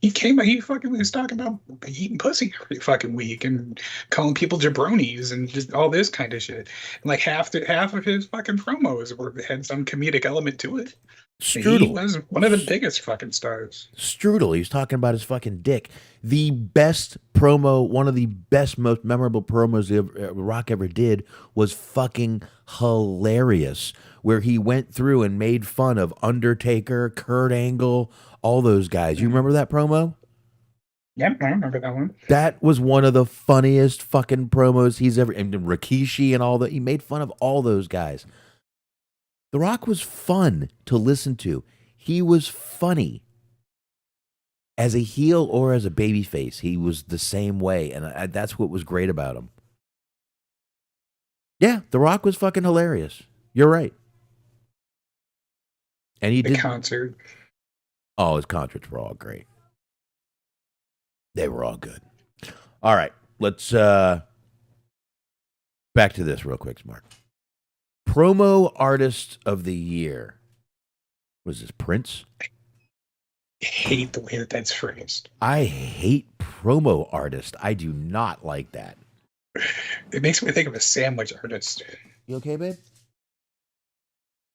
He fucking was talking about eating pussy every fucking week and calling people jabronis and just all this kind of shit. And like half of his fucking promos had some comedic element to it. Strudel. He was one of the biggest fucking stars. Strudel. He was talking about his fucking dick. The best promo, one of the best, most memorable promos Rock ever did was fucking hilarious, where he went through and made fun of Undertaker, Kurt Angle, all those guys. You remember that promo? Yep, I remember that one. That was one of the funniest fucking promos he's ever, and Rikishi and all that. He made fun of all those guys. The Rock was fun to listen to. He was funny. As a heel or as a babyface, he was the same way, and that's what was great about him. Yeah, The Rock was fucking hilarious. You're right. And he did concert. Oh, his concerts were all great. They were all good. All right, let's back to this real quick, Smart. Promo Artist of the Year. Was this Prince? I hate the way that's phrased. I hate promo artist. I do not like that. It makes me think of a sandwich artist. You okay, babe?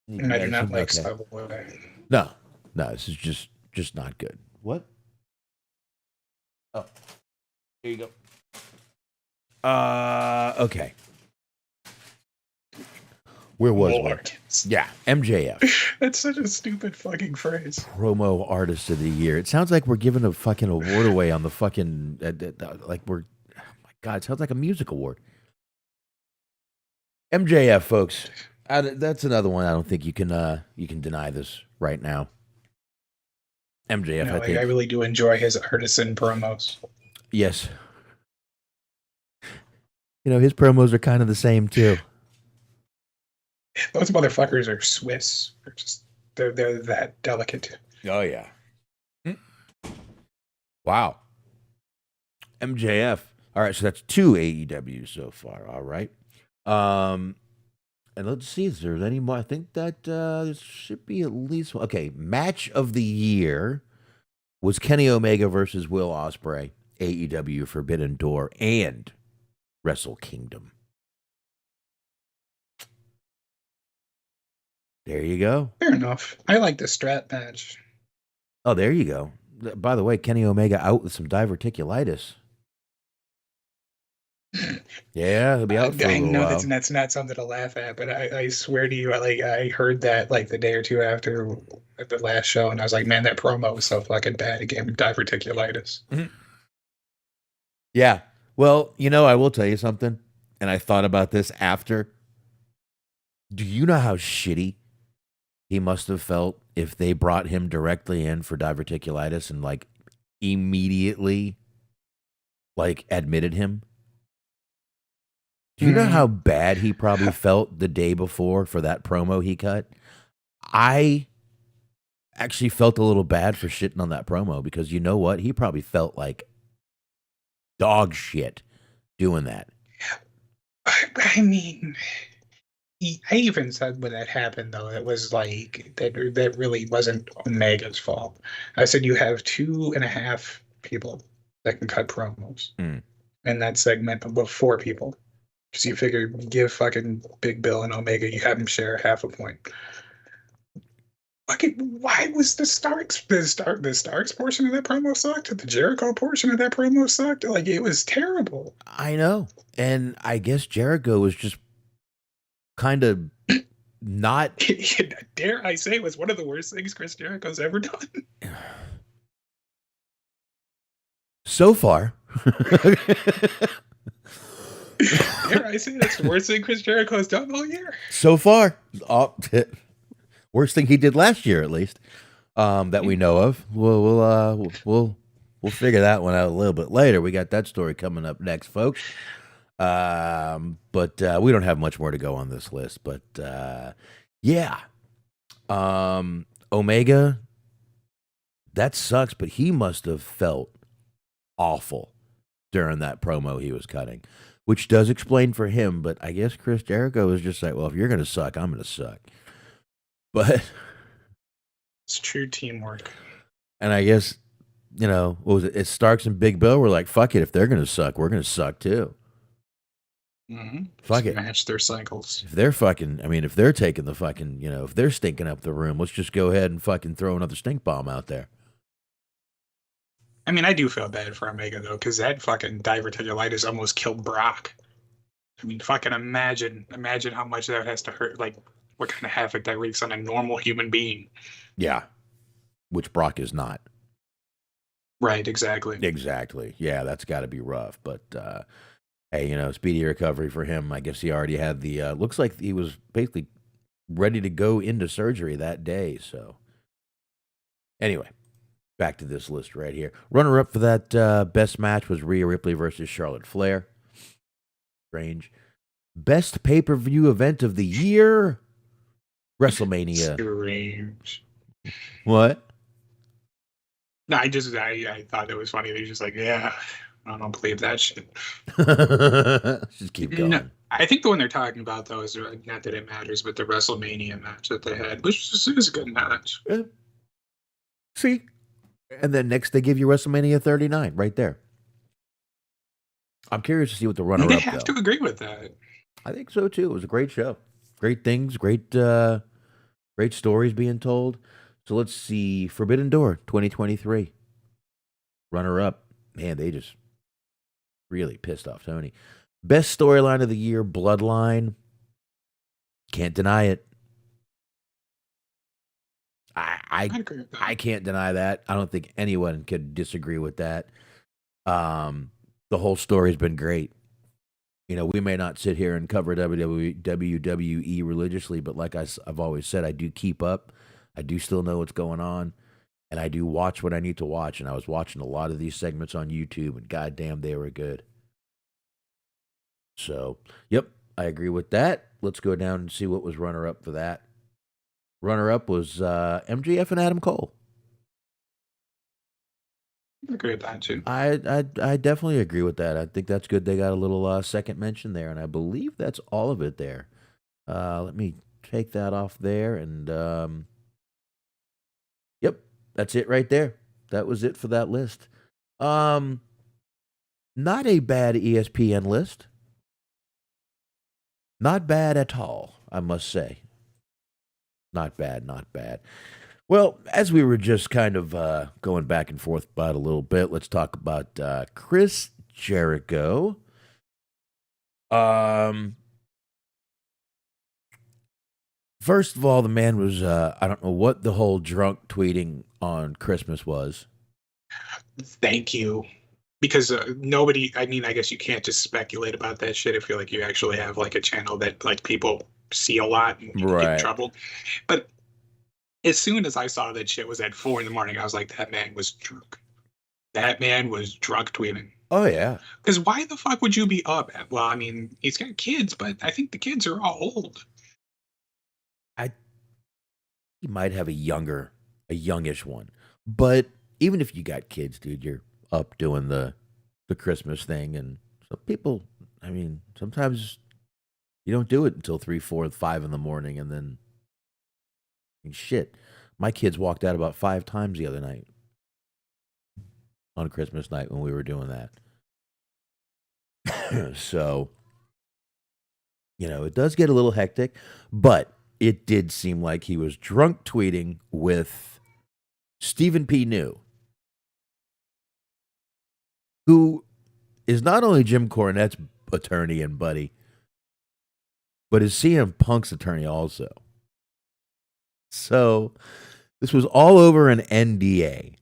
And I do not like Subway. No, this is just not good. What? Oh, here you go. Okay. Where was it? Yeah, MJF. That's such a stupid fucking phrase. Promo Artist of the Year. It sounds like we're giving a fucking award away on the fucking, like we're, oh my God, it sounds like a music award. MJF, folks. That's another one I don't think you can deny this right now. MJF, No, I think. I really do enjoy his artisan promos. Yes. His promos are kind of the same, too. Those motherfuckers are Swiss. They're that delicate. Oh, yeah. Wow. MJF. All right, so that's 2 AEW so far. All right. And let's see, is there any more? I think that there should be at least one. Okay, match of the year was Kenny Omega versus Will Ospreay, AEW Forbidden Door, and Wrestle Kingdom. There you go. Fair enough. I like the strap match. Oh, there you go. By the way, Kenny Omega out with some diverticulitis. Yeah, he'll be out for a I little know while. that's not something to laugh at, but I swear to you, I heard that like the day or two after the last show, and I was like, man, that promo was so fucking bad. It gave me diverticulitis. Yeah. Well, I will tell you something, and I thought about this after. Do you know how shitty he must have felt if they brought him directly in for diverticulitis and like immediately like admitted him? Do you know how bad he probably felt the day before for that promo he cut? I actually felt a little bad for shitting on that promo because you know what? He probably felt like dog shit doing that. I mean, I even said when that happened, though, it was like that really wasn't Omega's fault. I said you have 2.5 people that can cut promos in that segment, but 4 people. Because you figure give fucking Big Bill and Omega, you have them share half a point. Why was the Starks portion of that promo sucked? The Jericho portion of that promo sucked? Like, it was terrible. I know. And I guess Jericho was just kind of not. Dare I say it was one of the worst things Chris Jericho's ever done. So far. Dare I say that's the worst thing Chris Jericho has done all year? So far. Worst thing he did last year, at least, that we know of. We'll figure that one out a little bit later. We got that story coming up next, folks. But we don't have much more to go on this list. But yeah, Omega, that sucks. But he must have felt awful during that promo he was cutting, which does explain for him. But I guess Chris Jericho was just like, well, if you're gonna suck, I'm gonna suck. But it's true teamwork. And I guess, what was it? It's Starks and Big Bill were like, fuck it. If they're going to suck, we're going to suck too. Mm-hmm. Fuck it. Match their cycles. If they're if they're taking the fucking, if they're stinking up the room, let's just go ahead and fucking throw another stink bomb out there. I mean, I do feel bad for Omega, though, because that fucking diverticulitis almost killed Brock. I mean, fucking imagine how much that has to hurt. Like, what kind of havoc that wreaks on a normal human being. Yeah. Which Brock is not. Right, exactly. Exactly. Yeah, that's got to be rough. But, hey, speedy recovery for him. I guess he already had the, looks like he was basically ready to go into surgery that day. So, anyway, back to this list right here. Runner-up for that best match was Rhea Ripley versus Charlotte Flair. Strange. Best pay-per-view event of the year? WrestleMania. Strange. What? No, I thought it was funny. They're just like, yeah, I don't believe that shit. Just keep going. No, I think the one they're talking about, though, is not that it matters, but the WrestleMania match that they had, which was a good match. Yeah. See? And then next they give you WrestleMania 39 right there. I'm curious to see what the runner-up, They have to agree with that. I think so, too. It was a great show. Great things, great stories being told. So let's see. Forbidden Door 2023. Runner-up. Man, they just really pissed off Tony. Best storyline of the year, Bloodline. Can't deny it. I agree with that. I can't deny that. I don't think anyone could disagree with that. The whole story's been great. We may not sit here and cover WWE religiously, but like I've always said, I do keep up. I do still know what's going on, and I do watch what I need to watch. And I was watching a lot of these segments on YouTube, and goddamn, they were good. So, yep, I agree with that. Let's go down and see what was runner-up for that. Runner-up was MJF and Adam Cole. I agree with that too. I definitely agree with that. I think that's good. They got a little second mention there, and I believe that's all of it there. Let me take that off there, and yep, that's it right there. That was it for that list. Not a bad ESPN list. Not bad at all, I must say. Not bad, not bad. Well, as we were just kind of going back and forth about a little bit, let's talk about Chris Jericho. First of all, the man was, I don't know what the whole drunk tweeting on Christmas was. Thank you. Because nobody, I mean, I guess you can't just speculate about that shit if you're like, you actually have like a channel that like people see a lot and you get Right. in trouble. But as soon as I saw that shit was at 4 a.m, I was like, that man was drunk. That man was drunk tweeting. Oh, yeah. Because why the fuck would you be up? Well, I mean, he's got kids, but I think the kids are all old. He might have a youngish one. But even if you got kids, dude, you're up doing the Christmas thing. And some people, I mean, sometimes you don't do it until 3, 4, 5 in the morning. And then, I mean, shit, my kids walked out about 5 times the other night on Christmas night when we were doing that. So, you know, it does get a little hectic, but it did seem like he was drunk tweeting with Stephen P. New, who is not only Jim Cornette's attorney and buddy, but is CM Punk's attorney also. So this was all over an NDA.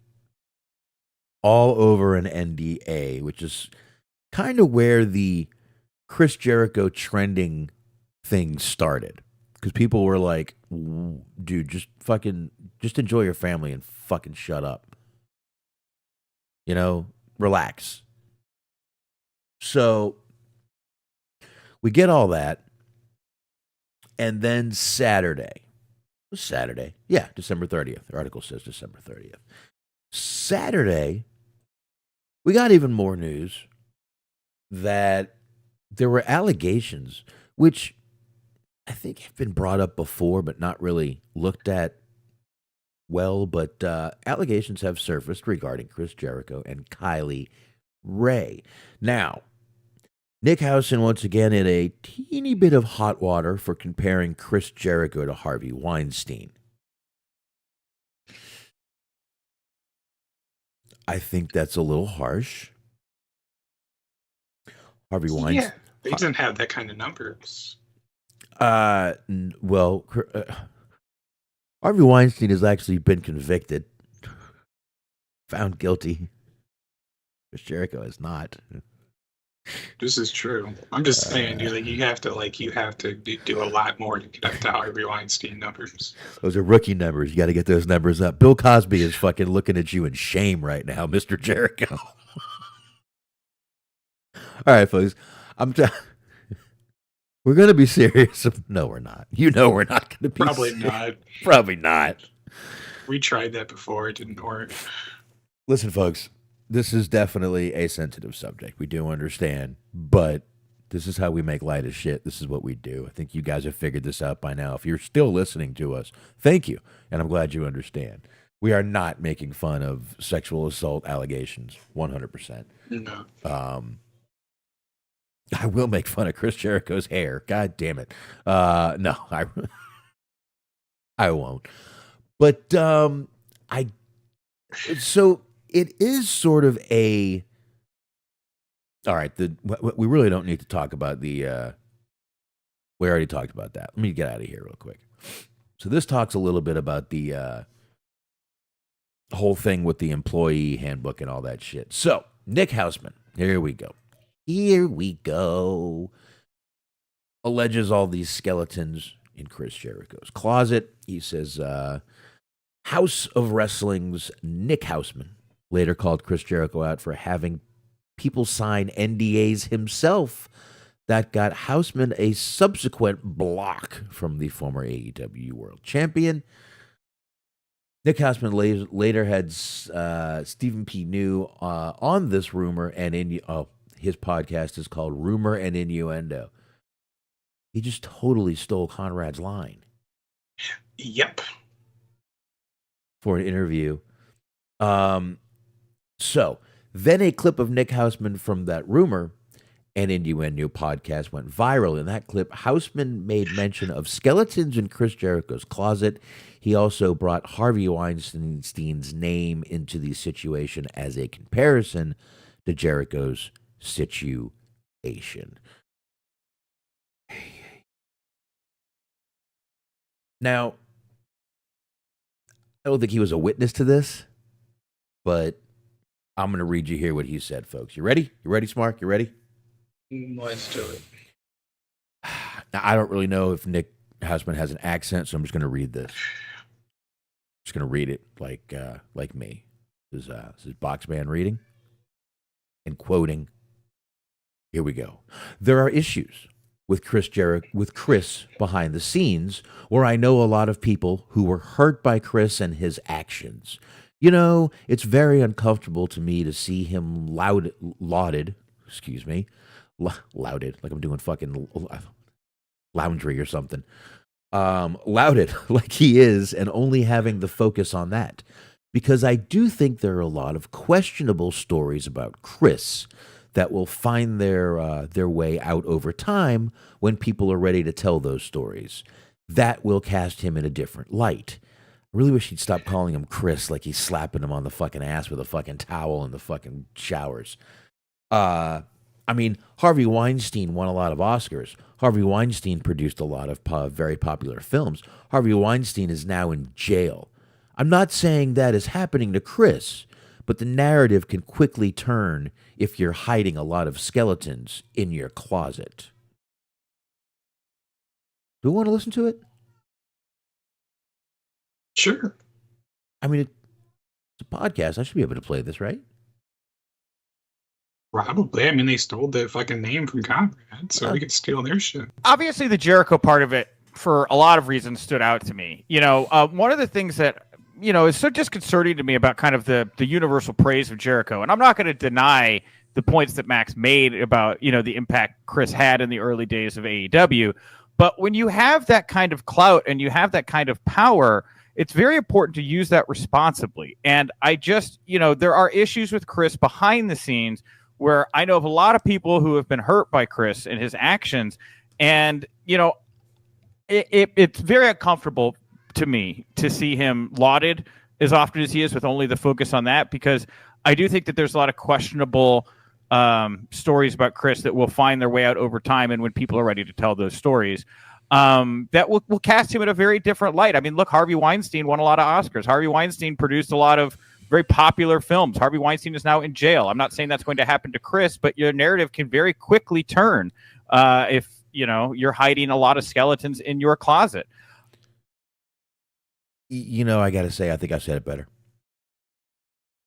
All over an NDA, which is kind of where the Chris Jericho trending thing started. Because people were like, dude, just enjoy your family and fucking shut up. You know, relax. So we get all that. And then Saturday. Yeah, December 30th. The article says December 30th. Saturday, we got even more news that there were allegations, which I think have been brought up before, but not really looked at well. But allegations have surfaced regarding Chris Jericho and Kylie Rae. Now, Nick Housen once again in a teeny bit of hot water for comparing Chris Jericho to Harvey Weinstein. I think that's a little harsh. Harvey Weinstein. Yeah, he doesn't have that kind of numbers. Well, Harvey Weinstein has actually been convicted, found guilty. Chris Jericho is not. This is true. I'm just saying, dude, like you have to do a lot more to get up to Harvey Weinstein numbers. Those are rookie numbers. You got to get those numbers up. Bill Cosby is fucking looking at you in shame right now, Mr. Jericho. All right, folks. We're going to be serious. No, we're not. You know we're not going to be Probably serious. not. Probably not. We tried that before. It didn't work. Listen, folks, this is definitely a sensitive subject. We do understand, but this is how we make light of shit. This is what we do. I think you guys have figured this out by now. If you're still listening to us, thank you, and I'm glad you understand. We are not making fun of sexual assault allegations, 100%. No. I will make fun of Chris Jericho's hair. God damn it. No, I won't. But so it is sort of a. All right, we really don't need to talk about the. We already talked about that. Let me get out of here real quick. So this talks a little bit about the whole thing with the employee handbook and all that shit. So Nick Houseman, here we go. Alleges all these skeletons in Chris Jericho's closet. He says, House of Wrestling's Nick Houseman later called Chris Jericho out for having people sign NDAs himself that got Houseman a subsequent block from the former AEW World Champion. Nick Hausman later had Stephen P. New on this rumor, and his podcast is called Rumor and Innuendo. He just totally stole Conrad's line. Yep. For an interview. So then a clip of Nick Hausman from that Rumor and Innuendo podcast went viral. In that clip, Hausman made mention of skeletons in Chris Jericho's closet. He also brought Harvey Weinstein's name into the situation as a comparison to Jericho's situation. Now, I don't think he was a witness to this, but I'm going to read you here what he said, folks. You ready? You ready, Smark? You ready? Let's do it. Now, I don't really know if Nick Hausman has an accent, so I'm just going to read this. Just going to read it like me. This is Boxman reading and quoting. Here we go. There are issues with Chris behind the scenes, where I know a lot of people who were hurt by Chris and his actions. You know, it's very uncomfortable to me to see him lauded, like I'm doing fucking laundry or something. Lauded like he is, and only having the focus on that. Because I do think there are a lot of questionable stories about Chris that will find their way out over time when people are ready to tell those stories. That will cast him in a different light. I really wish he'd stop calling him Chris like he's slapping him on the fucking ass with a fucking towel in the fucking showers. I mean, Harvey Weinstein won a lot of Oscars. Harvey Weinstein produced a lot of very popular films. Harvey Weinstein is now in jail. I'm not saying that is happening to Chris, but the narrative can quickly turn if you're hiding a lot of skeletons in your closet. Do we want to listen to it? Sure. I mean, it's a podcast. I should be able to play this, right? Probably. I mean, they stole the fucking name from Conrad, so we could steal their shit. Obviously, the Jericho part of it, for a lot of reasons, stood out to me. You know, one of the things that, you know, is so disconcerting to me about kind of the universal praise of Jericho, and I'm not going to deny the points that Max made about, you know, the impact Chris had in the early days of AEW, but when you have that kind of clout and you have that kind of power, it's very important to use that responsibly. And I just, you know, there are issues with Chris behind the scenes where I know of a lot of people who have been hurt by Chris and his actions. And, you know, it's very uncomfortable to me to see him lauded as often as he is with only the focus on that, because I do think that there's a lot of questionable stories about Chris that will find their way out over time. And when people are ready to tell those stories, that will cast him in a very different light. I mean, look, Harvey Weinstein won a lot of Oscars. Harvey Weinstein produced a lot of very popular films. Harvey Weinstein is now in jail. I'm not saying that's going to happen to Chris, but your narrative can very quickly turn if, you know, you're hiding a lot of skeletons in your closet. You know, I got to say, I think I said it better.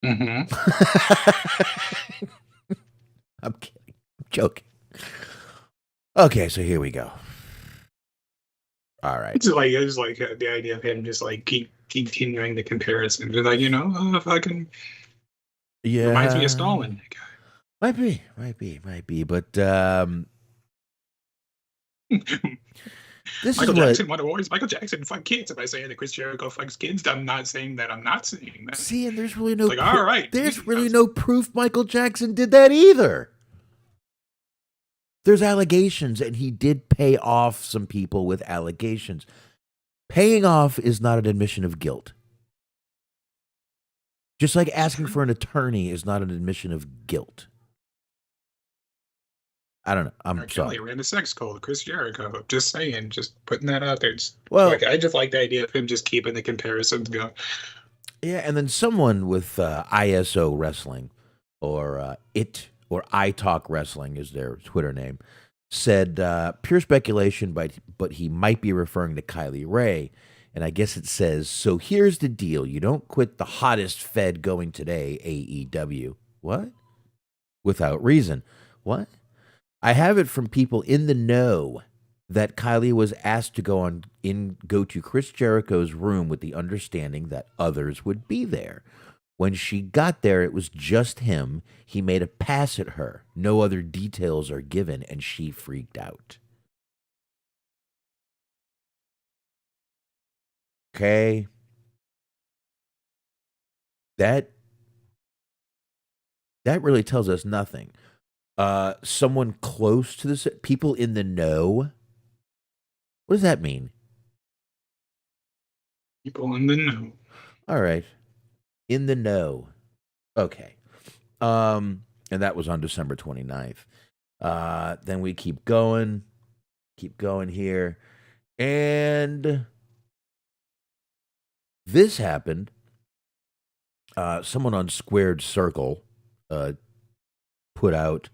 Mm-hmm. I'm kidding. I'm joking. Okay, so here we go. All right. It's like the idea of him just like keep continuing the comparison. Just like, you know, fucking reminds me of Stalin. Might be, but this Michael is Jackson won awards. Michael Jackson fucked kids. If I say that Chris Jericho fucks kids, I'm not saying that. I'm not saying that. See, and there's really no like, all right. There's really no proof Michael Jackson did that either. There's allegations, and he did pay off some people with allegations. Paying off is not an admission of guilt. Just like asking for an attorney is not an admission of guilt. I don't know. I'm sorry. Kelly ran a sex cult, Chris Jericho. Just saying, just putting that out there. Well, like, I just like the idea of him just keeping the comparisons going. Yeah, and then someone with ISO Wrestling or or I Talk Wrestling is their Twitter name, said pure speculation, but he might be referring to Kylie Rae. And I guess it says, so here's the deal. You don't quit the hottest fed going today, AEW. What? Without reason. What? I have it from people in the know that Kylie was asked to go to Chris Jericho's room with the understanding that others would be there. When she got there, it was just him. He made a pass at her. No other details are given, and she freaked out. Okay. That really tells us nothing. Someone close to this, people in the know. What does that mean? People in the know. All right. In the know. Okay. And that was on December 29th. Then we keep going here. And this happened. Someone on Squared Circle put out,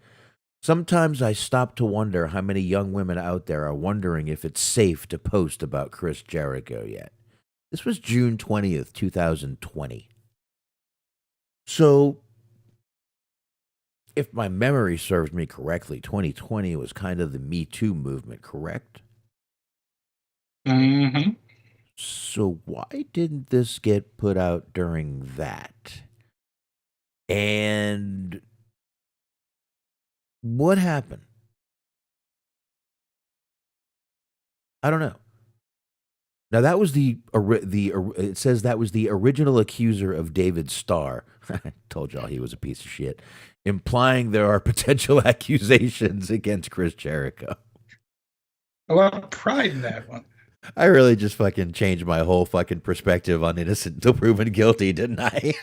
sometimes I stop to wonder how many young women out there are wondering if it's safe to post about Chris Jericho yet. This was June 20th, 2020. So, if my memory serves me correctly, 2020 was kind of the Me Too movement, correct? Mm-hmm. So why didn't this get put out during that? And what happened? I don't know. Now that was it says that was the original accuser of David Starr. I told y'all he was a piece of shit, implying there are potential accusations against Chris Jericho. A lot of pride in that one. I really just fucking changed my whole fucking perspective on innocent until proven guilty, didn't I?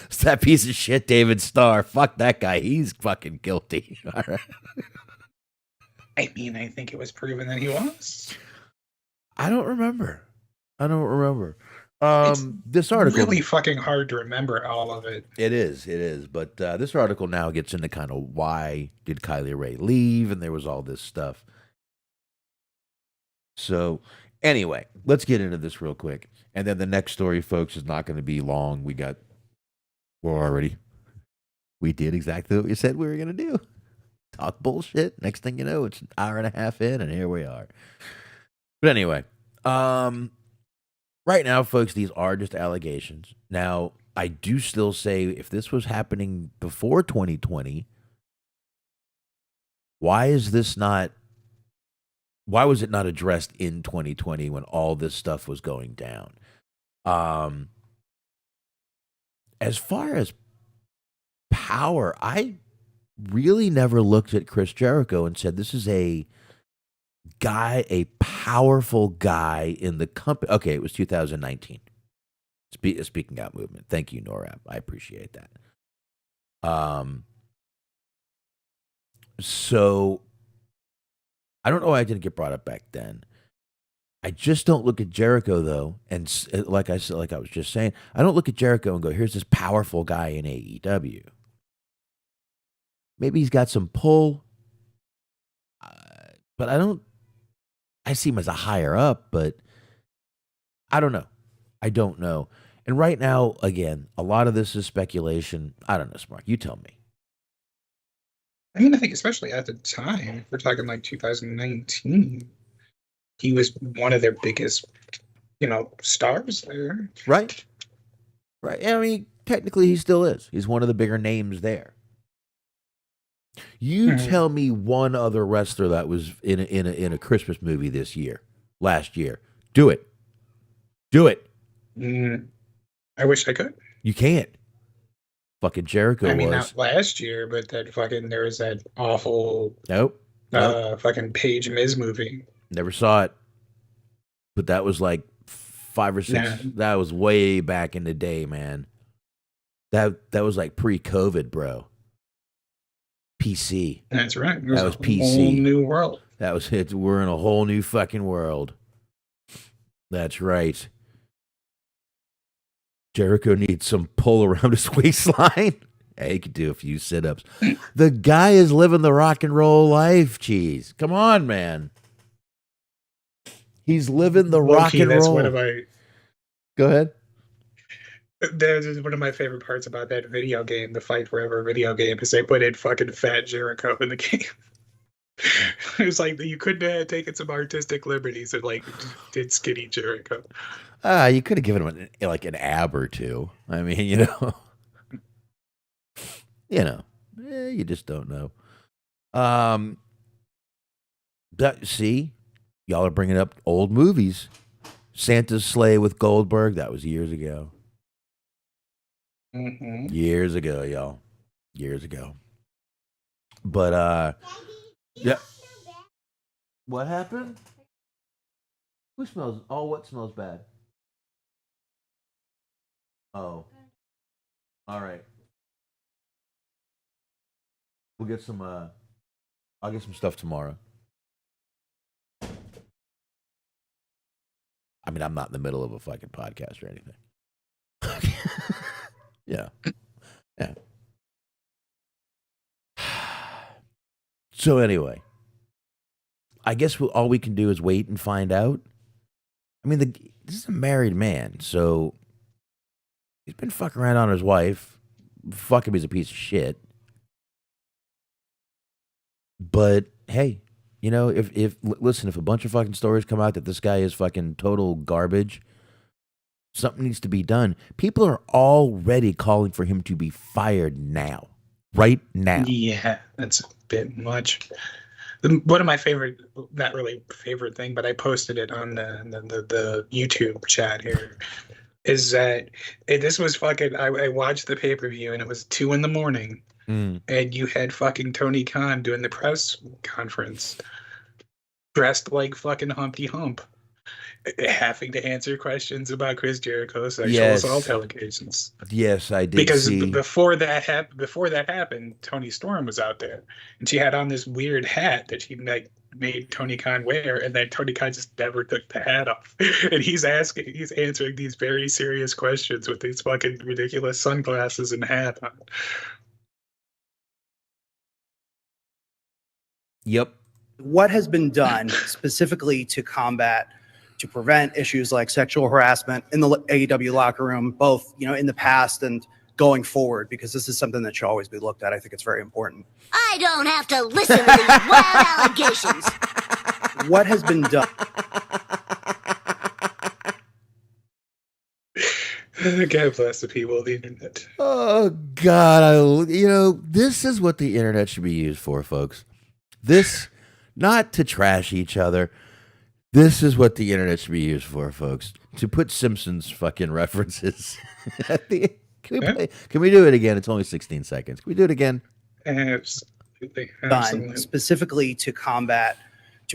It's that piece of shit, David Starr. Fuck that guy. He's fucking guilty. All right. I mean, I think it was proven that he was. I don't remember. It's This article really fucking hard to remember all of it. It is. But this article now gets into kind of why did Kylie Rae leave, and there was all this stuff. So anyway, let's get into this real quick. And then the next story, folks, is not going to be long. We did exactly what we said we were going to do. Talk bullshit. Next thing you know, it's an hour and a half in, and here we are. But anyway, right now, folks, these are just allegations. Now, I do still say if this was happening before 2020, why was it not addressed in 2020 when all this stuff was going down? As far as power, I really never looked at Chris Jericho and said, this is a powerful guy in the company. Okay, it was 2019. Speaking Out movement. Thank you, Norab. I appreciate that. So I don't know why I didn't get brought up back then. I just don't look at Jericho though, and like I was just saying, I don't look at Jericho and go, "Here's this powerful guy in AEW." Maybe he's got some pull, but I don't. I see him as a higher up, but I don't know. And right now, again, a lot of this is speculation. I don't know, Smark. You tell me. I mean, I think especially at the time, we're talking like 2019, he was one of their biggest, stars there. Right. I mean, technically he still is. He's one of the bigger names there. You tell me one other wrestler that was in a Christmas movie last year. Do it. I wish I could. You can't. Fucking Jericho I mean, was. not last year, but there was that awful fucking Paige Miz movie. Never saw it. But that was like 5 or 6. Yeah. That was way back in the day, man. That was like pre-COVID, bro. PC. That's right. That was PC. Whole new world. That was it. We're in a whole new fucking world. That's right. Jericho needs some pull around his waistline. Hey, he could do a few sit-ups. The guy is living the rock and roll life, cheese. Come on, man. He's living the rock and roll. Go ahead. That's one of my favorite parts about that video game, the Fight Forever video game, is they put in fucking Fat Jericho in the game. It was like you couldn't have taken some artistic liberties and like did skinny Jericho. You could have given him an ab or two. I mean, you just don't know. See, y'all are bringing up old movies. Santa's Sleigh with Goldberg. That was years ago. Mm-hmm. Years ago, y'all. Years ago. But yeah. What happened? Who smells? Oh, what smells bad? Oh. All right. We'll get some. I'll get some stuff tomorrow. I mean, I'm not in the middle of a fucking podcast or anything. Yeah. Yeah. So anyway, I guess all we can do is wait and find out. I mean, this is a married man, so he's been fucking around on his wife. Fuck him, he's a piece of shit. But hey, if listen, if a bunch of fucking stories come out that this guy is fucking total garbage, something needs to be done. People are already calling for him to be fired now. Right now. Yeah, that's a bit much. One of my favorite, not really favorite thing, but I posted it on the YouTube chat here, is that this was fucking, I watched the pay-per-view and it was 2 a.m. And you had fucking Tony Khan doing the press conference dressed like fucking Humpty Hump, having to answer questions about Chris Jericho's sexual assault allegations. Yes, I did. Because before that happened, Tony Storm was out there, and she had on this weird hat that she made Tony Khan wear, and then Tony Khan just never took the hat off. And he's answering these very serious questions with these fucking ridiculous sunglasses and hat on. Yep. What has been done specifically to prevent issues like sexual harassment in the AEW locker room, both, in the past and going forward? Because this is something that should always be looked at. I think it's very important. I don't have to listen to these wild allegations. What has been done? God bless the people of the internet. Oh, God. This is what the internet should be used for, folks. This, not to trash each other. This is what the internet should be used for, folks. To put Simpsons fucking references. Can we do it again? It's only 16 seconds. Can we do it again? Absolutely. Done specifically to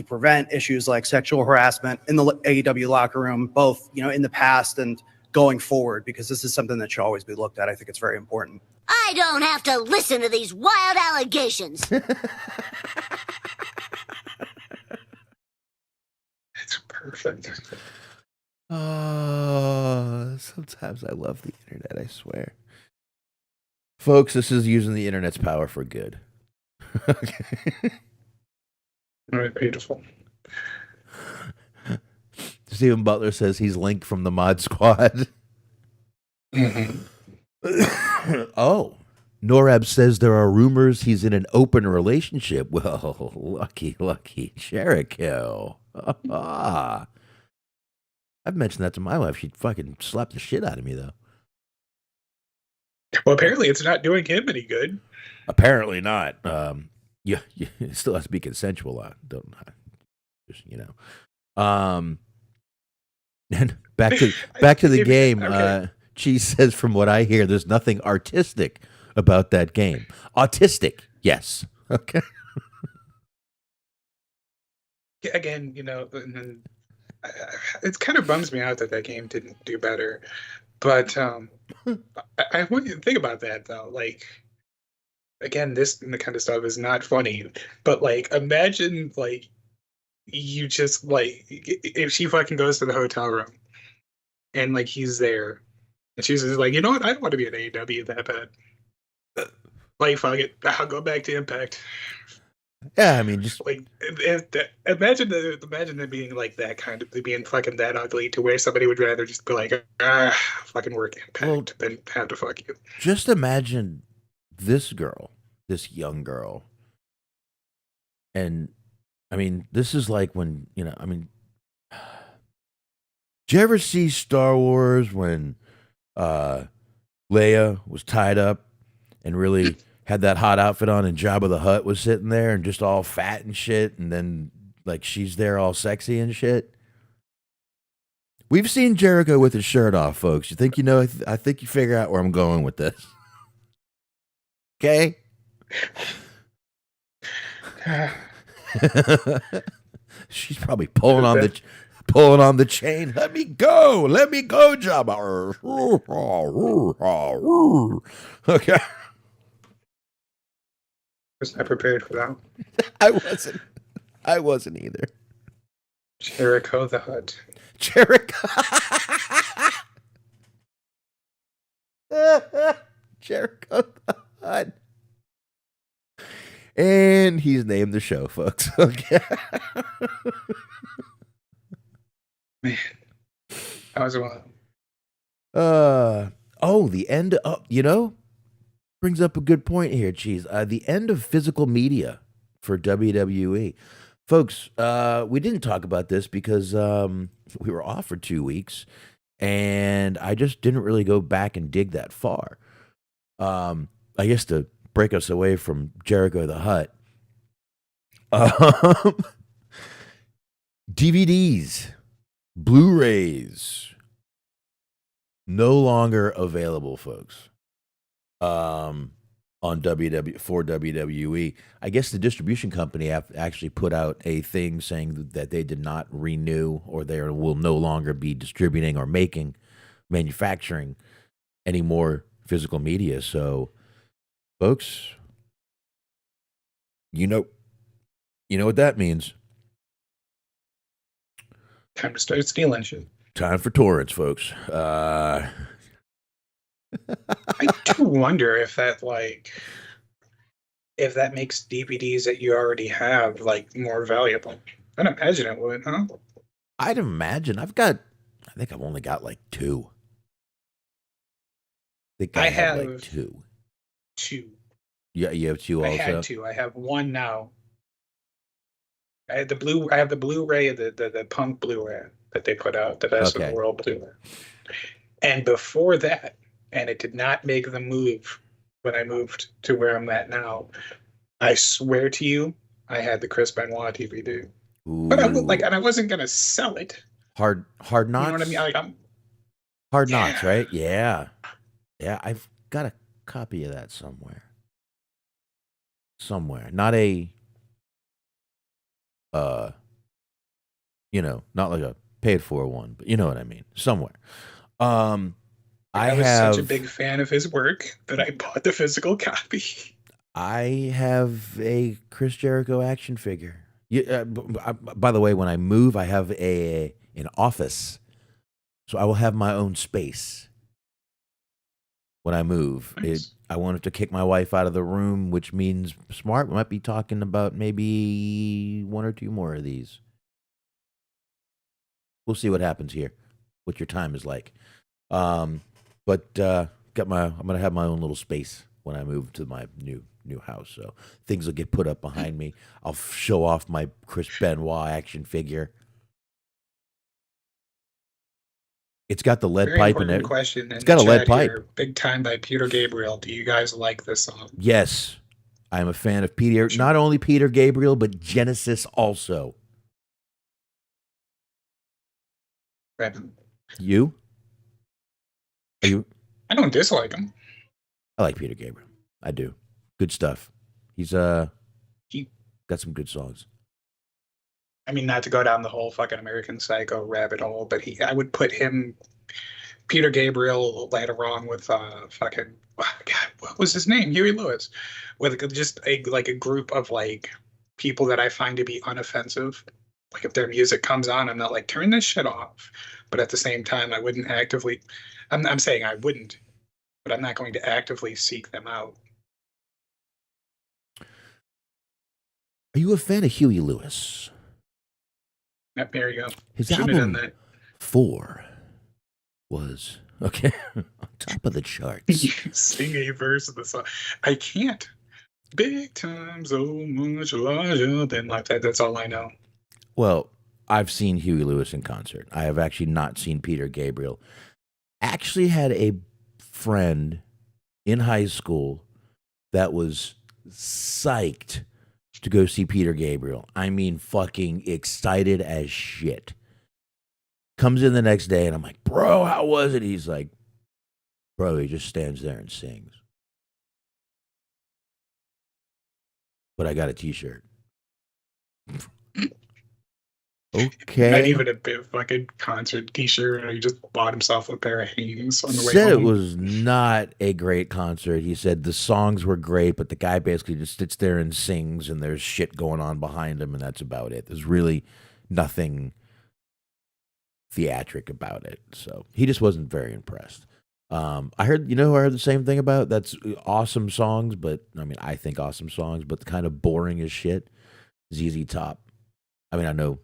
prevent issues like sexual harassment in the AEW locker room, both, in the past and going forward, because this is something that should always be looked at. I think it's very important. I don't have to listen to these wild allegations. It's perfect. Sometimes I love the internet, I swear. Folks, this is using the internet's power for good. Okay. All right, beautiful. Stephen Butler says he's Link from the Mod Squad. Mm-hmm. Oh, Norab says there are rumors he's in an open relationship. Well, lucky Jericho. I've mentioned that to my wife. She'd fucking slap the shit out of me, though. Well, apparently it's not doing him any good. Apparently not. Yeah, it still has to be consensual. Don't just And back to the game. Okay. Cheese says, from what I hear, there's nothing artistic about that game. Autistic, yes. Okay. Again, it kind of bums me out that game didn't do better. But I want you to think about that, though. Like, again, this kind of stuff is not funny. But, imagine, you just, if she fucking goes to the hotel room and, he's there. And she's just like, you know what? I don't want to be an AEW that bad. Fuck it. I'll go back to Impact. Yeah, I mean, just imagine it being that kind of being fucking that ugly to where somebody would rather just be like, fucking work Impact than have to fuck you. Just imagine this young girl, and I mean, this is like when, I mean, did you ever see Star Wars when Leia was tied up and really had that hot outfit on and Jabba the Hutt was sitting there and just all fat and shit, and then like she's there all sexy and shit? We've seen Jericho with his shirt off, folks. You think you know? I think you figure out where I'm going with this. Okay? She's probably pulling on the chain. Let me go, Jabba. Okay. Was not prepared for that. I wasn't either. Jericho the Hutt. Jericho. Jericho the Hutt. And he's named the show, folks. Okay. Man, that was wild. The end of, brings up a good point here, Cheese. The end of physical media for WWE. Folks, we didn't talk about this because we were off for 2 weeks, and I just didn't really go back and dig that far. I guess to break us away from Jericho the Hutt. DVDs, Blu-rays, no longer available, folks. On for WWE. I guess the distribution company actually put out a thing saying that they did not renew, or they will no longer be distributing or manufacturing any more physical media. So, folks, you know what that means. Time to start stealing shit. Time for torrents, folks. I do wonder if that makes DVDs that you already have more valuable. I'd imagine it would, huh? I'd imagine. I think I've only got 2. I have 2. 2. Yeah, you have 2 also. I had 2. I have 1 now. I have the Blu-ray, the Punk Blu-ray that they put out, the Best of the World Blu-ray. And before that, and it did not make the move when I moved to where I'm at now, I swear to you, I had the Chris Benoit DVD. Ooh. But I wasn't gonna sell it. Hard Knocks. You know what I mean? Hard Knocks, right? Yeah. Yeah, I've got a copy of that somewhere. Not a not like a paid for one, but you know what I mean. Somewhere. I was such a big fan of his work that I bought the physical copy. I have a Chris Jericho action figure. By the way, when I move, I have an office, so I will have my own space when I move. Nice. I wanted to kick my wife out of the room, which means Smart. We might be talking about maybe 1 or 2 more of these. We'll see what happens here, what your time is like. But I'm gonna have my own little space when I move to my new house. So things will get put up behind me. I'll show off my Chris Benoit action figure. It's got the lead Very pipe in it. Question. It's got a lead pipe. Here, Big Time by Peter Gabriel. Do you guys like this song? Yes, I'm a fan of Peter. Not only Peter Gabriel, but Genesis also. Brandon. You? Are you? I don't dislike him. I like Peter Gabriel. I do. Good stuff. He's got some good songs. I mean, not to go down the whole fucking American Psycho rabbit hole, but I would put him, Peter Gabriel, later on with what was his name? Huey Lewis, with just a group of people that I find to be unoffensive. Like if their music comes on, I'm not turn this shit off. But at the same time, I wouldn't actively. I'm saying I wouldn't, but I'm not going to actively seek them out. Are you a fan of Huey Lewis? There you go. His album 4 was on top of the charts. You sing a verse of the song. I can't. Big time, so much larger than life. That's all I know. Well, I've seen Huey Lewis in concert. I have actually not seen Peter Gabriel. Actually had a friend in high school that was psyched to go see Peter Gabriel. I mean, fucking excited as shit. Comes in the next day and I'm like, bro, how was it? He's like, bro, he just stands there and sings. But I got a t-shirt. Okay. Not even a bit fucking concert t-shirt, or he just bought himself a pair of Hanes on the way Said home. it was not a great concert. He said the songs were great, but the guy basically just sits there and sings, and there's shit going on behind him, and that's about it. There's really nothing theatric about it. So he just wasn't very impressed. I heard, I heard the same thing about. That's awesome songs, but I mean, I think awesome songs, but kind of boring as shit. ZZ Top. I mean, I know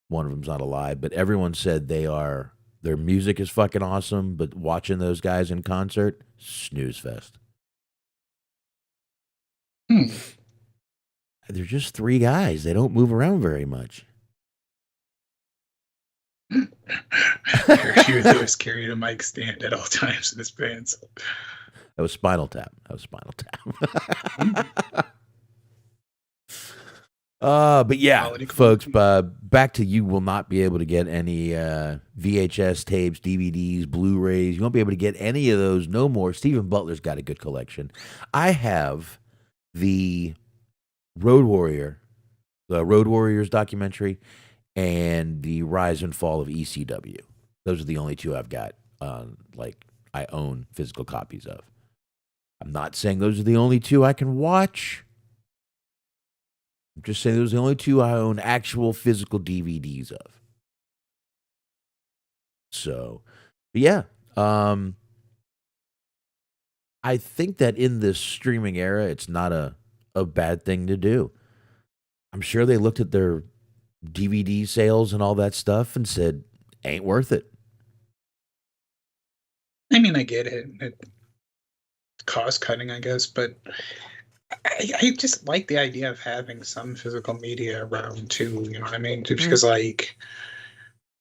one of them's not alive, but everyone said their music is fucking awesome, but watching those guys in concert, snooze fest. They're just three guys. They don't move around very much. Huey Lewis carried a mic stand at all times in his pants. That was Spinal Tap. But yeah, folks, back to you will not be able to get any VHS tapes, DVDs, Blu-rays. You won't be able to get any of those no more. Stephen Butler's got a good collection. I have the Road Warriors documentary, and the Rise and Fall of ECW. Those are the only two I've got, I own physical copies of. I'm not saying those are the only two I can watch. I'm just saying those are the only two I own actual physical DVDs of. So, yeah. I think that in this streaming era, it's not a bad thing to do. I'm sure they looked at their DVD sales and all that stuff and said, ain't worth it. I mean, I get it. It's cost cutting, I guess, but I just like the idea of having some physical media around too, you know what I mean? Just because, like,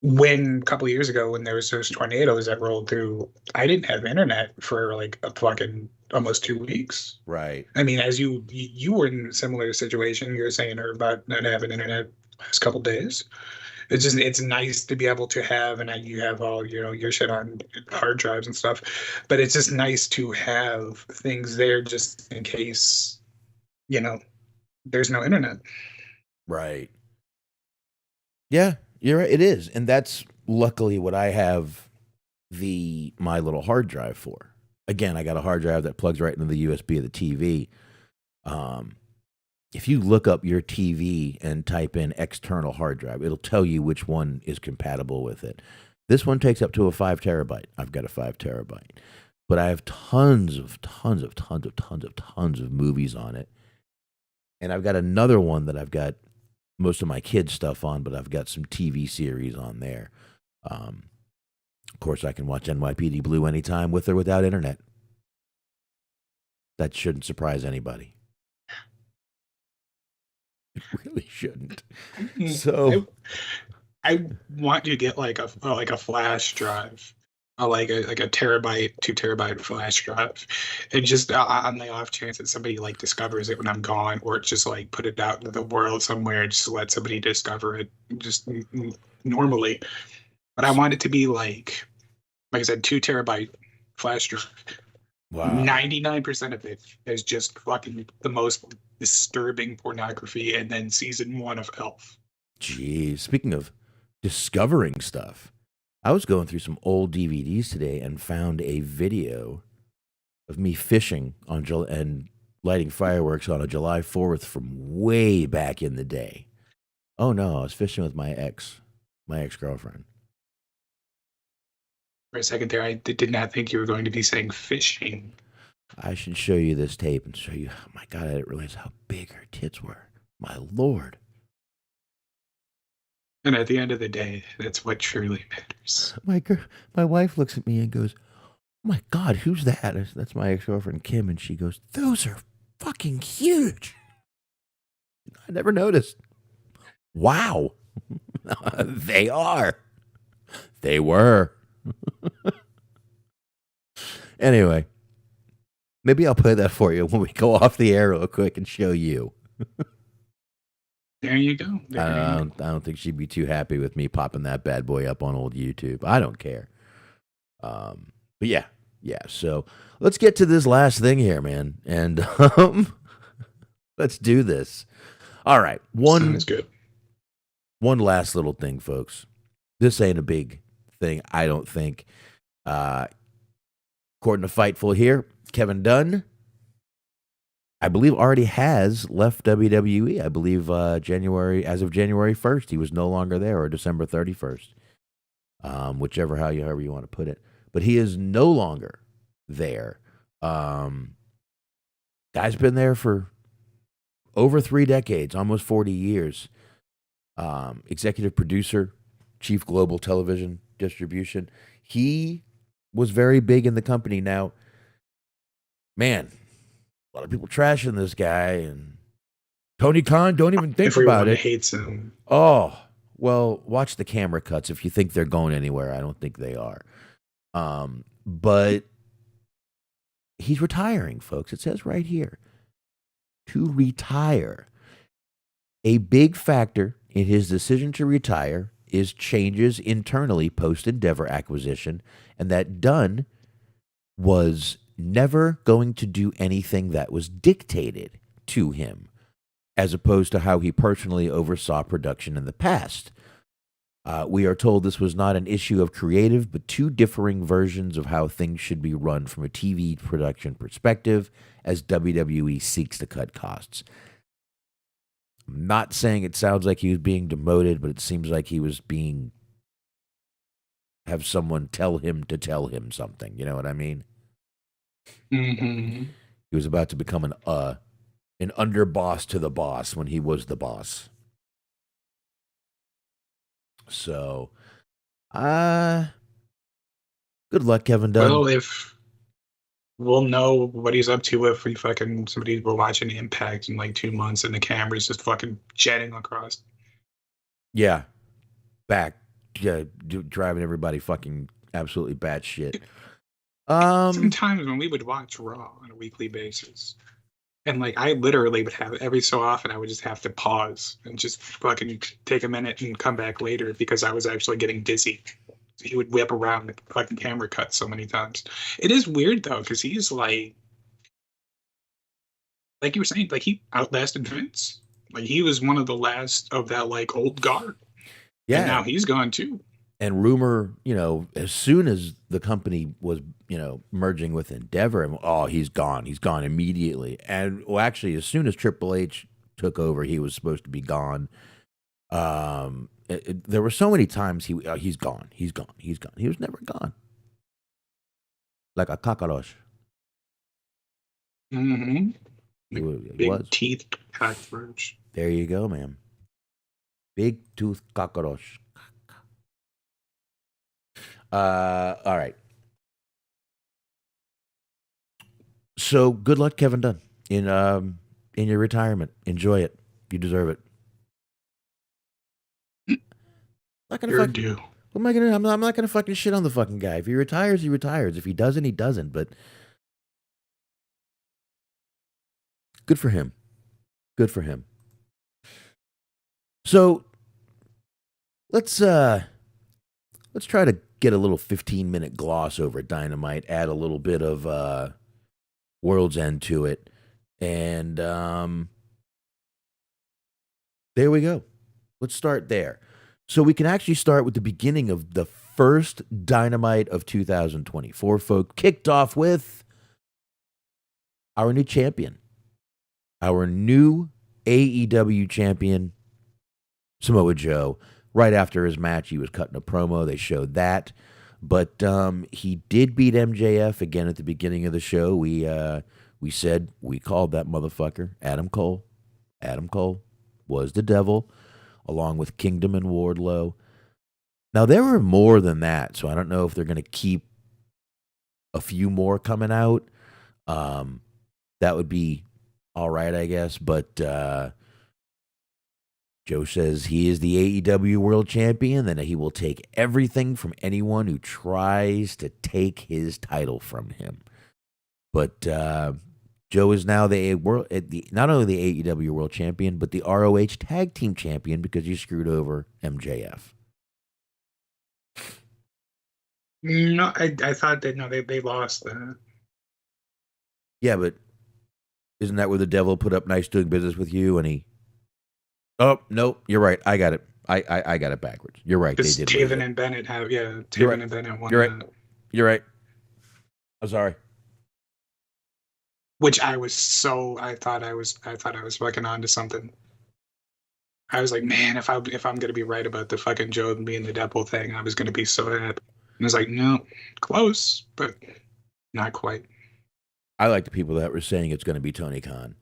when a couple of years ago, when there was those tornadoes that rolled through, I didn't have internet for like a fucking almost 2 weeks. Right. I mean, as you were in a similar situation, you were saying about not having internet last couple of days. It's nice to be able to have, and you have all your shit on hard drives and stuff, but it's just nice to have things there just in case there's no internet. Right. Yeah, you're right. It is, and that's luckily what I have my little hard drive for. Again, I got a hard drive that plugs right into the USB of the TV. If you look up your TV and type in external hard drive, it'll tell you which one is compatible with it. This one takes up to a 5 terabyte. I've got a 5 terabyte. But I have tons of movies on it. And I've got another one that I've got most of my kids' stuff on, but I've got some TV series on there. Of course, I can watch NYPD Blue anytime with or without internet. That shouldn't surprise anybody. It really shouldn't. So I want you to get like a flash drive, like a terabyte, 2 terabyte flash drive, and just on the off chance that somebody like discovers it when I'm gone, or just like put it out into the world somewhere, just let somebody discover it just normally. But I want it to be like I said, 2 terabyte flash drive. Wow. 99% of it is just fucking the most disturbing pornography, and then season 1 of Elf. Geez, speaking of discovering stuff, I was going through some old DVDs today and found a video of me fishing and lighting fireworks on a July 4th from way back in the day. Oh no, I was fishing with my ex-girlfriend. For a second there, I did not think you were going to be saying fishing. I should show you this tape and show you. Oh my God, I didn't realize how big her tits were. My Lord. And at the end of the day, that's what truly matters. My wife looks at me and goes, "Oh my God, who's that?" That's my ex-girlfriend Kim, and she goes, "Those are fucking fucking huge. I never noticed. Wow. They are. They were. Anyway, maybe I'll play that for you when we go off the air real quick and show you. There you go. I don't think she'd be too happy with me popping that bad boy up on old YouTube. I don't care. But yeah. So let's get to this last thing here, man, and let's do this. All right, Sounds good. One last little thing, folks. This ain't a big thing, I don't think. According to Fightful here, Kevin Dunn, I believe, already has left WWE. I believe as of January 1st, he was no longer there, or December 31st, however you want to put it. But he is no longer there. Guy's been there for over 3 decades, almost 40 years. Executive producer, chief global television distribution. He was very big in the company. Now, man, a lot of people trashing this guy, and Tony Khan, don't even think Everyone about it. hates him. Oh, well, watch the camera cuts if you think they're going anywhere. I don't think they are. But he's retiring, folks. It says right here, to retire. A big factor in his decision to retire is changes internally post-Endeavor acquisition, and that Dunn was never going to do anything that was dictated to him, as opposed to how he personally oversaw production in the past. We are told this was not an issue of creative, but 2 differing versions of how things should be run from a TV production perspective, as WWE seeks to cut costs. I'm not saying it sounds like he was being demoted, but it seems like he was have someone tell him to tell him something. You know what I mean? Mm-hmm. He was about to become an underboss to the boss when he was the boss. So, good luck, Kevin Dunn. Well, if we'll know what he's up to if somebody were watching Impact in like 2 months and the camera's just fucking jetting across. Yeah, driving everybody fucking absolutely batshit. Sometimes when we would watch Raw on a weekly basis, and like I literally would have every so often I would just have to pause and just fucking take a minute and come back later because I was actually getting dizzy. He would whip around the fucking camera cut so many times. It is weird though, because he's like you were saying, like he outlasted Vince. Like he was one of the last of that like old guard. Yeah. And now he's gone too. And rumor, as soon as the company was, merging with Endeavor, he's gone. He's gone immediately. And actually, as soon as Triple H took over, he was supposed to be gone. There were so many times he's gone. He's gone. He's gone. He was never gone. Like a cockroach. Mm-hmm. He Big was. teeth cockroach. There you go, man. Big tooth cockroach. All right. So good luck, Kevin Dunn, in your retirement. Enjoy it. You deserve it. You're due. What am I gonna? I'm not gonna fucking shit on the fucking guy. If he retires, he retires. If he doesn't, he doesn't. But good for him. Good for him. So let's try to get a little 15-minute gloss over Dynamite, add a little bit of World's End to it, and there we go. Let's start there. So we can actually start with the beginning of the first Dynamite of 2024, folks. Kicked off with our new champion, our new AEW champion, Samoa Joe. Right after his match, he was cutting a promo. They showed that. But he did beat MJF again at the beginning of the show. We said we called that motherfucker Adam Cole. Adam Cole was the devil, along with Kingdom and Wardlow. Now, there were more than that, so I don't know if they're going to keep a few more coming out. That would be all right, I guess. But Joe says he is the AEW World Champion, and he will take everything from anyone who tries to take his title from him. But Joe is now not only the AEW World Champion, but the ROH Tag Team Champion because he screwed over MJF. No, I thought that they lost that. Yeah, but isn't that where the devil put up nice doing business with you and he? Oh no, you're right. I got it. I got it backwards. You're right. They Because did. Taven and Bennett have You're right. and Bennett won. You're right. You're right. I'm sorry. Which I thought I was fucking onto something. I was like, man, if I'm gonna be right about the fucking Joe being the devil thing, I was gonna be so happy. And I was like, no, close, but not quite. I like the people that were saying it's going to be Tony Khan.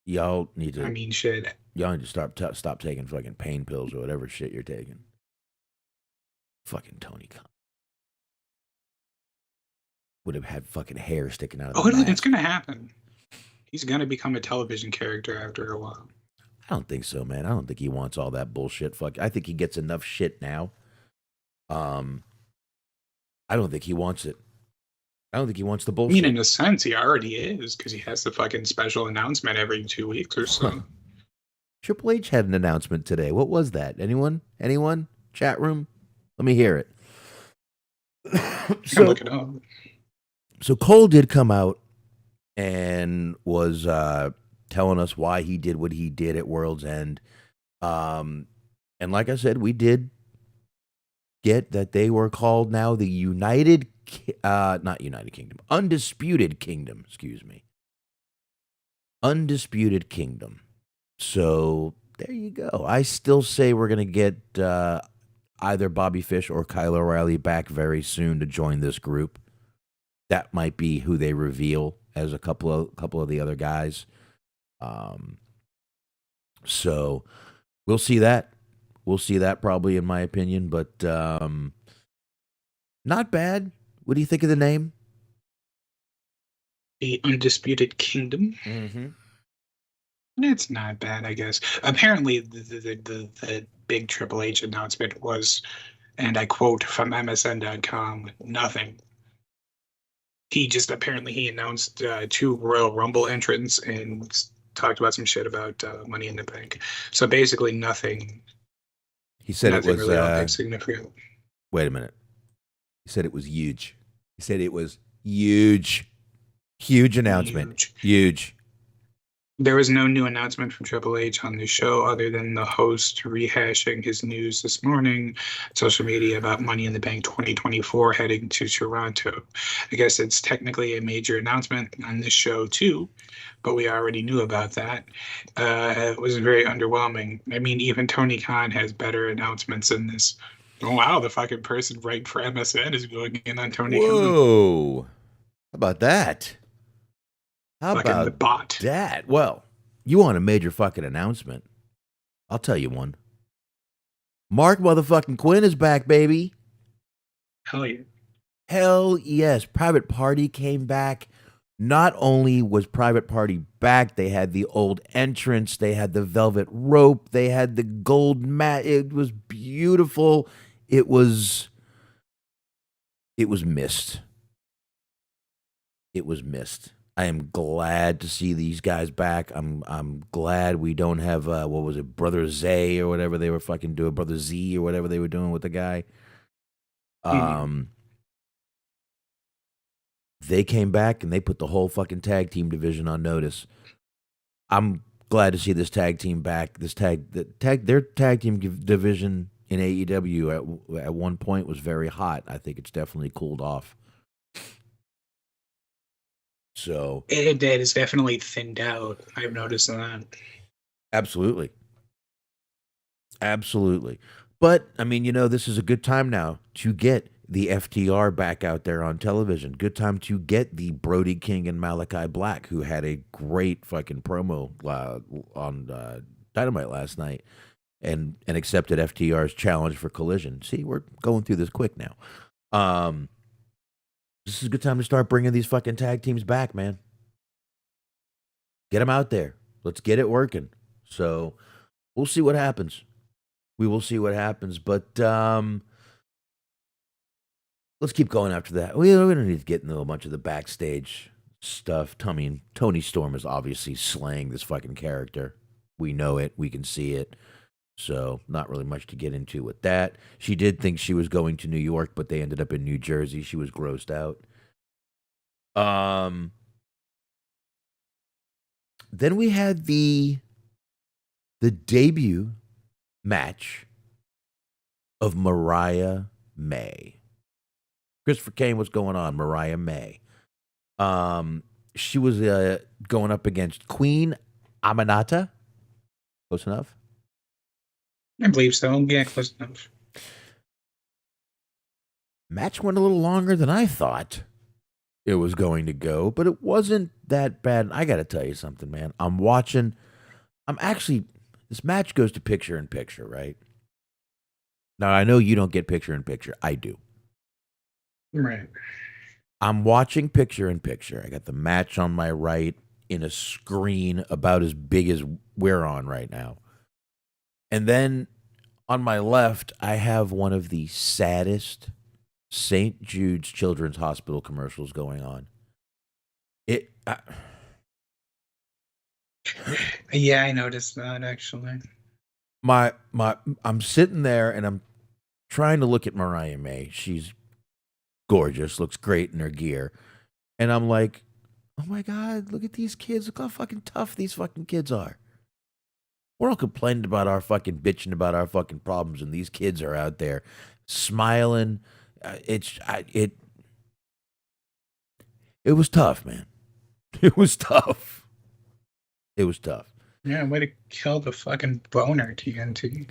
Y'all need to. I mean, shit. Y'all need to stop taking fucking pain pills or whatever shit you're taking. Fucking Tony Khan would have had fucking hair sticking out of. Oh, it's gonna happen. He's gonna become a television character after a while. I don't think so, man. I don't think he wants all that bullshit. I think he gets enough shit now. I don't think he wants it. I don't think he wants the I bullshit. mean, in a sense, he already is because he has the fucking special announcement every 2 weeks or so. Triple H had an announcement today. What was that? Anyone? Chat room? Let me hear it. Look it up. So Cole did come out and was telling us why he did what he did at World's End. And like I said, we did get that they were called now the Undisputed Kingdom, excuse me. Undisputed Kingdom. So there you go. I still say we're going to get either Bobby Fish or Kyle O'Reilly back very soon to join this group. That might be who they reveal as a couple of the other guys. So we'll see that. We'll see that probably, in my opinion, but not bad. What do you think of the name? The Undisputed Kingdom. Mm-hmm. It's not bad, I guess. Apparently, the big Triple H announcement was, and I quote from MSN.com, nothing. He announced 2 Royal Rumble entrants and talked about some shit about Money in the Bank. So basically, nothing. He said it was really significant. Wait a minute. He said it was huge. He said it was huge. Huge announcement. Huge. There was no new announcement from Triple H on the show other than the host rehashing his news this morning, social media about Money in the Bank 2024 heading to Toronto. I guess it's technically a major announcement on this show too, but we already knew about that. It was very underwhelming. I mean, even Tony Khan has better announcements than this. Oh, wow, the fucking person right for MSN is going in on Tony Khan. Whoa. How about that? How fucking about the bot? that? Well, you want a major fucking announcement. I'll tell you one. Mark motherfucking Quinn is back, baby. Hell yeah. Hell yes. Private Party came back. Not only was Private Party back, they had the old entrance, they had the velvet rope, they had the gold mat. It was beautiful. It was missed. It was missed. I am glad to see these guys back. I'm glad we don't have what was it, Brother Zay or whatever they were fucking doing, Brother Z or whatever they were doing with the guy. They came back and they put the whole fucking tag team division on notice. I'm glad to see this tag team back. Their tag team division in AEW at one point was very hot. I think it's definitely cooled off. So it is definitely thinned out. I've noticed that. Absolutely. But I mean, this is a good time now to get the FTR back out there on television. Good time to get the Brody King and Malachi Black, who had a great fucking promo on Dynamite last night and accepted FTR's challenge for Collision. See, we're going through this quick now. This is a good time to start bringing these fucking tag teams back, man. Get them out there. Let's get it working. So we'll see what happens. We will see what happens. But let's keep going after that. We don't need to get into a bunch of the backstage stuff. I mean, Toni Storm is obviously slaying this fucking character. We know it. We can see it. So not really much to get into with that. She did think she was going to New York, but they ended up in New Jersey. She was grossed out. Then we had the debut match of Mariah May. Christopher Kane, what's going on? Mariah May. She was going up against Queen Aminata. Close enough? I believe so. Yeah, close enough. Match went a little longer than I thought it was going to go, but it wasn't that bad. I got to tell you something, man. This match goes to picture in picture, right? Now, I know you don't get picture in picture. I do. Right. I'm watching picture in picture. I got the match on my right in a screen about as big as we're on right now. And then on my left, I have one of the saddest St. Jude's Children's Hospital commercials going on. Yeah, I noticed that actually. I'm sitting there and I'm trying to look at Mariah May. She's gorgeous, looks great in her gear. And I'm like, oh my God, look at these kids. Look how fucking tough these fucking kids are. We're all complaining about our fucking bitching about our fucking problems, and these kids are out there smiling. It was tough, man. It was tough. It was tough. Yeah, way to kill the fucking boner, TNT.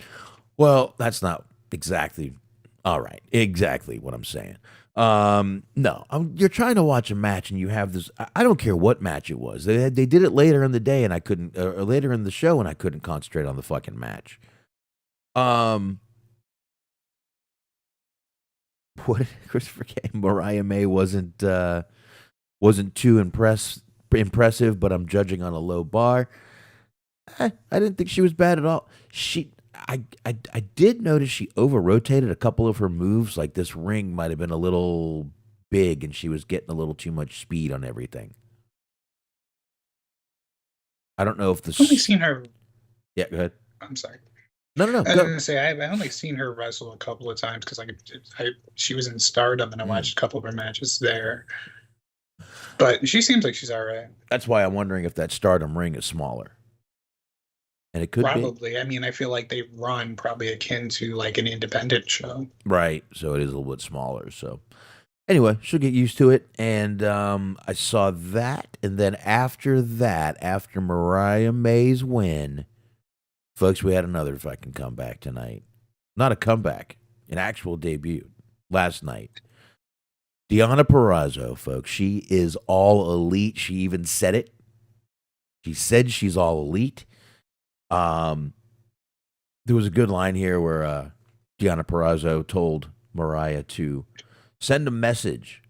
Well, that's not exactly all right. Exactly what I'm saying. No, you're trying to watch a match and you have this. I don't care what match it was. They did it later in the day and I couldn't, or later in the show and I couldn't concentrate on the fucking match. What Christopher Kane, Mariah May wasn't too impressive, but I'm judging on a low bar. I didn't think she was bad at all. I did notice she over-rotated a couple of her moves. Like this ring might have been a little big and she was getting a little too much speed on everything. I don't know if I've only seen her. Yeah, go ahead. I'm sorry. No. I was going to say, I've only seen her wrestle a couple of times because she was in Stardom and I watched a couple of her matches there. But she seems like she's all right. That's why I'm wondering if that Stardom ring is smaller. And it could probably be. I mean, I feel like they run probably akin to like an independent show. Right. So it is a little bit smaller. So anyway, she'll get used to it. And I saw that. And then after that, after Mariah May's win, folks, we had another fucking comeback tonight. Not a comeback, an actual debut last night. Deonna Purrazzo, folks, she is all elite. She even said it. She said she's all elite. There was a good line here where Deonna Purrazzo told Mariah to send a message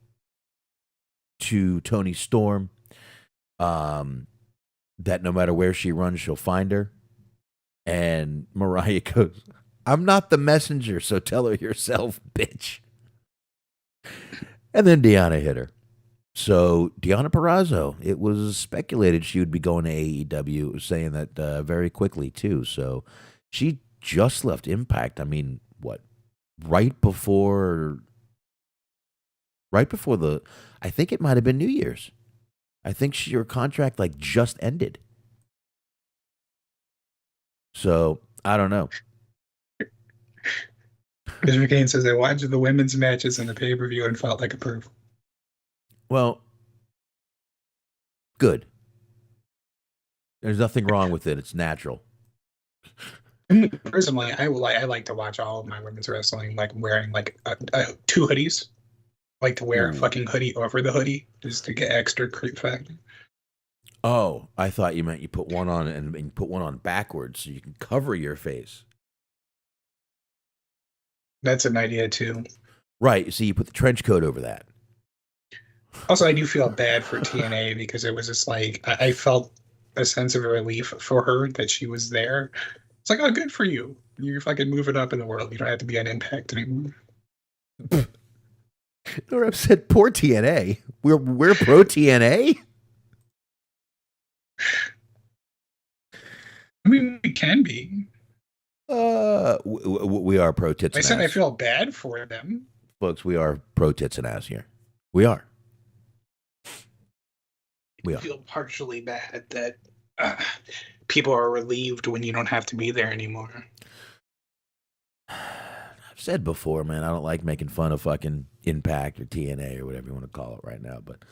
to Toni Storm that no matter where she runs, she'll find her. And Mariah goes, I'm not the messenger, so tell her yourself, bitch. And then Deonna hit her. So Deonna Purrazzo, it was speculated she would be going to AEW. It was saying that very quickly too. So she just left Impact. I mean, what? Right before the, I think it might have been New Year's. I think her contract like just ended. So I don't know. Mr. Kane says they watched the women's matches in the pay-per-view and felt like a proof. Well, good. There's nothing wrong with it. It's natural. Personally, I like to watch all of my women's wrestling, like wearing like two hoodies. Like to wear a fucking hoodie over the hoodie just to get extra creep factor. Oh, I thought you meant you put one on and you put one on backwards so you can cover your face. That's an idea too. Right. So you put the trench coat over that. Also, I do feel bad for TNA because it was just like I felt a sense of relief for her that she was there. It's like, oh, good for you. You're fucking moving up in the world. You don't have to be on Impact anymore. Or I've said poor TNA. We're pro TNA. I mean, we can be. We are pro tits. I and said I ass. feel bad for them. Folks, we are pro tits and ass here. We are. I feel partially bad that people are relieved when you don't have to be there anymore. I've said before, man, I don't like making fun of fucking Impact or TNA or whatever you want to call it right now, but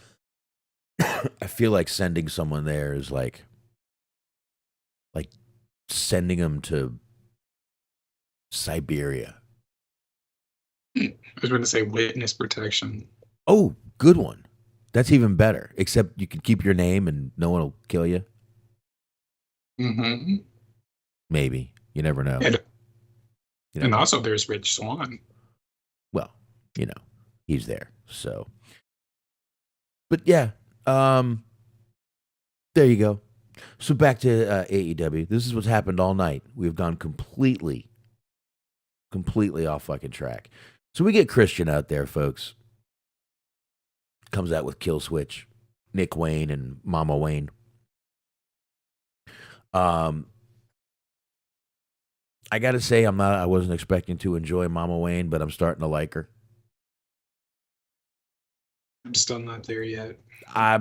I feel like sending someone there is like sending them to Siberia. I was going to say witness protection. Oh, good one. That's even better. Except you can keep your name and no one will kill you. Mm-hmm. Maybe. You never know. And also there's Rich Swann. Well, he's there. So, but yeah, there you go. So back to AEW. This is what's happened all night. We've gone completely off fucking track. So we get Christian out there, folks. Comes out with Kill Switch, Nick Wayne and Mama Wayne. I gotta say, I wasn't expecting to enjoy Mama Wayne, but I'm starting to like her. I'm still not there yet.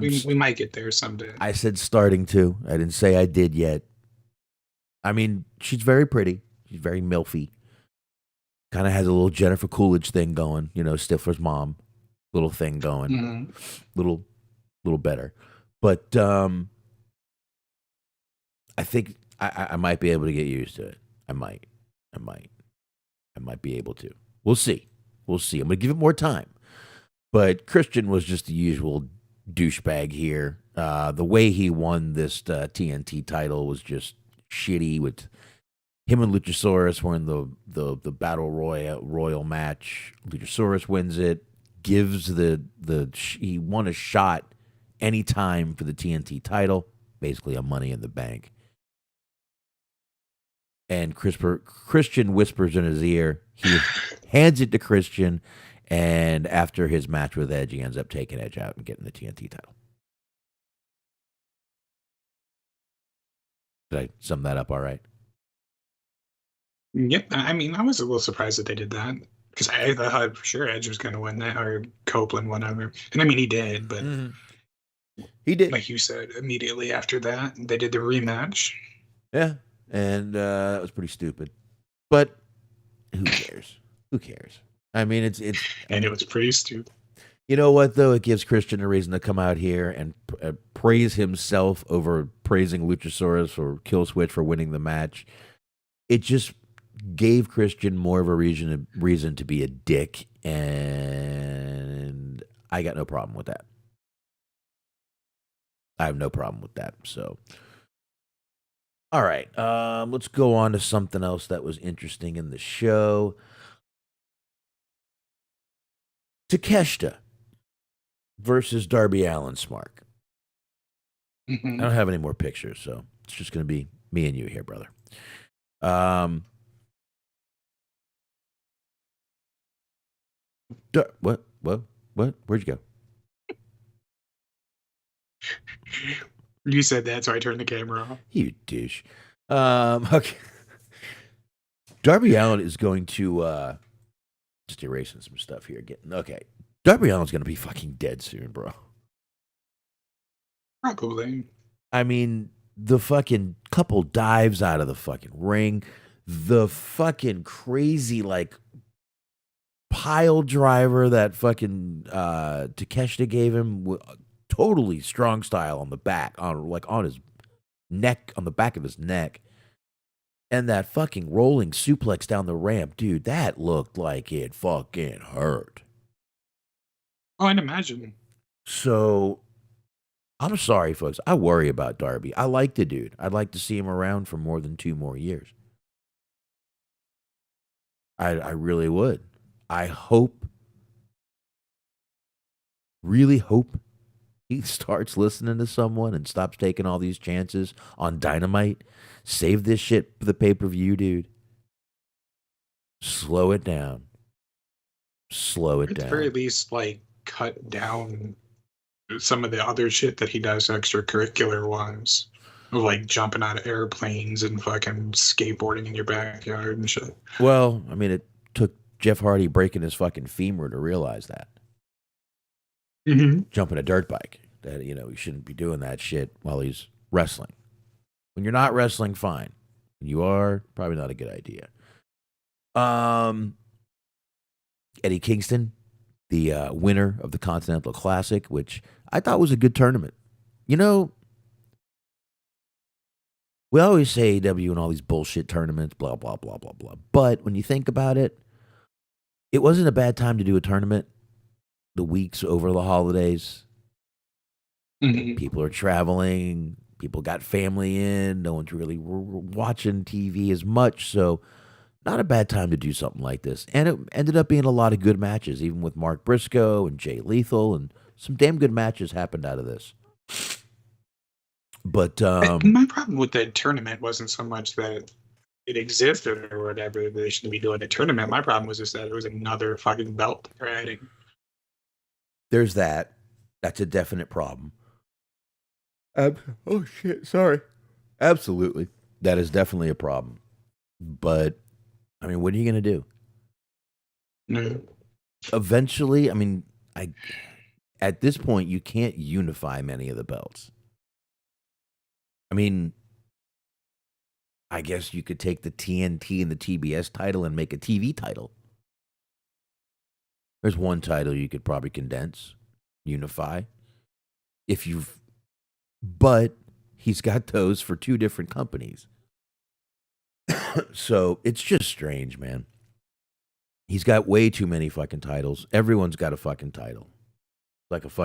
We We might get there someday. I said starting to. I didn't say I did yet. I mean, she's very pretty. She's very milfy. Kind of has a little Jennifer Coolidge thing going. Stifler's mom. Little thing going. Mm-hmm. Little better. But I think I might be able to get used to it. I might be able to. We'll see. I'm going to give it more time. But Christian was just the usual douchebag here. The way he won this TNT title was just shitty. With him and Luchasaurus were in the battle royal match. Luchasaurus wins it. Gives he won a shot anytime for the TNT title. Basically a Money in the Bank. And Christian whispers in his ear. He hands it to Christian. And after his match with Edge, he ends up taking Edge out and getting the TNT title. Did I sum that up all right? Yep. I mean, I was a little surprised that they did that. Because I thought for sure Edge was going to win that, or Copeland, whatever. And I mean, he did, but He did. like you said, immediately after that, they did the rematch. Yeah. And that was pretty stupid. But who cares? Who cares? I mean, it's And it was pretty stupid. You know what, though? It gives Christian a reason to come out here and praise himself over praising Luchasaurus or Kill Switch for winning the match. It just gave Christian more of a reason to be a dick, and I got no problem with that. I have no problem with that. So, all right, let's go on to something else that was interesting in the show. Takeshita versus Darby Allin Smark. Mm-hmm. I don't have any more pictures, so it's just going to be me and you here, brother. What? Where'd you go? You said that, so I turned the camera off. You douche. Okay. Darby Allin is going to just erasing some stuff here. Okay. Darby Allin's going to be fucking dead soon, bro. Probably. I mean, the fucking couple dives out of the fucking ring, the fucking crazy like pile driver that fucking Takeshita gave him, totally strong style on the back, on his neck, on the back of his neck, and that fucking rolling suplex down the ramp, dude. That looked like it fucking hurt. Oh, I'd imagine. So, I'm sorry, folks. I worry about Darby. I like the dude. I'd like to see him around for more than 2 more years. I really would. I really hope he starts listening to someone and stops taking all these chances on Dynamite, save this shit for the pay-per-view, dude. Slow it down. Slow it At the down. very least, like, cut down some of the other shit that he does, extracurricular ones. Like jumping out of airplanes and fucking skateboarding in your backyard and shit. Well, I mean, it took Jeff Hardy breaking his fucking femur to realize that. Mm-hmm. Jumping a dirt bike. That, you know, he shouldn't be doing that shit while he's wrestling. When you're not wrestling, fine. When you are, probably not a good idea. Eddie Kingston, the winner of the Continental Classic, which I thought was a good tournament. You know, we always say AEW and all these bullshit tournaments, blah, blah, blah, blah, blah. But when you think about it, it wasn't a bad time to do a tournament. The weeks over the holidays, Mm-hmm. people are traveling, people got family in, no one's really watching TV as much, so not a bad time to do something like this. And it ended up being a lot of good matches, even with Mark Briscoe and Jay Lethal, and some damn good matches happened out of this. But My problem with the tournament wasn't so much that it existed or whatever, they shouldn't be doing a tournament. My problem was just that it was another fucking belt they're adding. there's that. That's a definite problem. Oh shit, sorry. Absolutely. That is definitely a problem. But I mean, what are you going to do? No. Eventually, I mean, at this point you can't unify many of the belts. I mean, I guess you could take the TNT and the TBS title and make a TV title. There's one title you could probably condense, unify. But he's got those for two different companies. So it's just strange, man. He's got way too many fucking titles. Everyone's got a fucking title. It's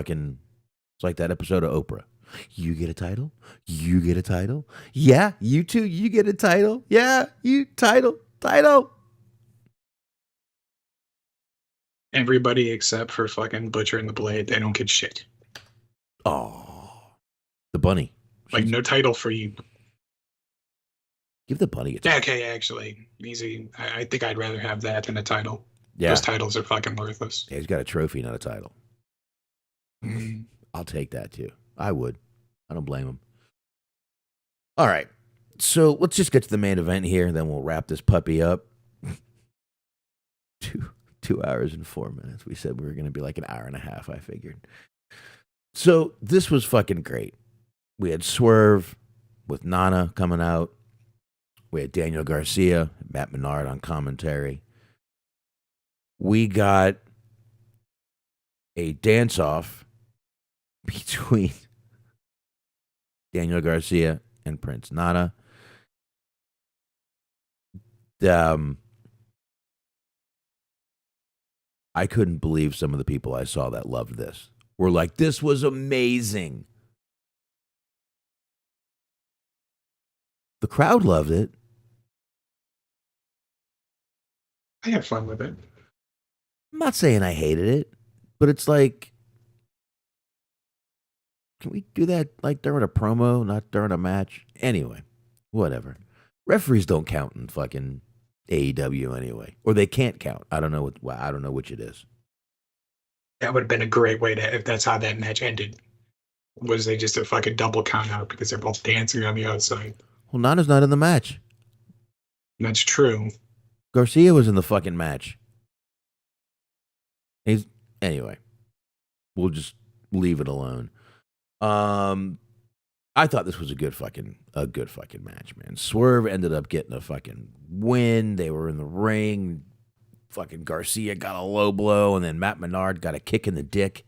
like that episode of Oprah. You get a title? You get a title? Yeah, you too, you get a title? Yeah, you title. Everybody except for fucking Butcher and the Blade, they don't get shit. Oh, the bunny. Like, no title for you. Give the bunny a Yeah, title. okay, actually. Easy. I think I'd rather have that than a title. Yeah. Those titles are fucking worthless. Yeah, he's got a trophy, not a title. Mm. I'll take that too. I would. I don't blame him. All right. So let's just get to the main event here, then we'll wrap this puppy up. 2 hours and 4 minutes. We said we were going to be like an hour and a half, I figured. So this was fucking great. We had Swerve with Nana coming out. We had Daniel Garcia, Matt Menard on commentary. We got a dance-off between Daniel Garcia and Prince Nana. I couldn't believe some of the people I saw that loved this. Were like, this was amazing. The crowd loved it. I had fun with it. I'm not saying I hated it, but it's like, can we do that like during a promo, not during a match? Anyway, whatever. Referees don't count in fucking AEW anyway, or they can't count. I don't know I don't know which it is. That would have been a great way to, if that's how that match ended. Was they just a fucking double count out because they're both dancing on the outside? Well, Nana's not in the match. That's true. Garcia was in the fucking match. Anyway, we'll just leave it alone. I thought this was a good fucking match, man. Swerve ended up getting a fucking win. They were in the ring. Fucking Garcia got a low blow, and then Matt Menard got a kick in the dick.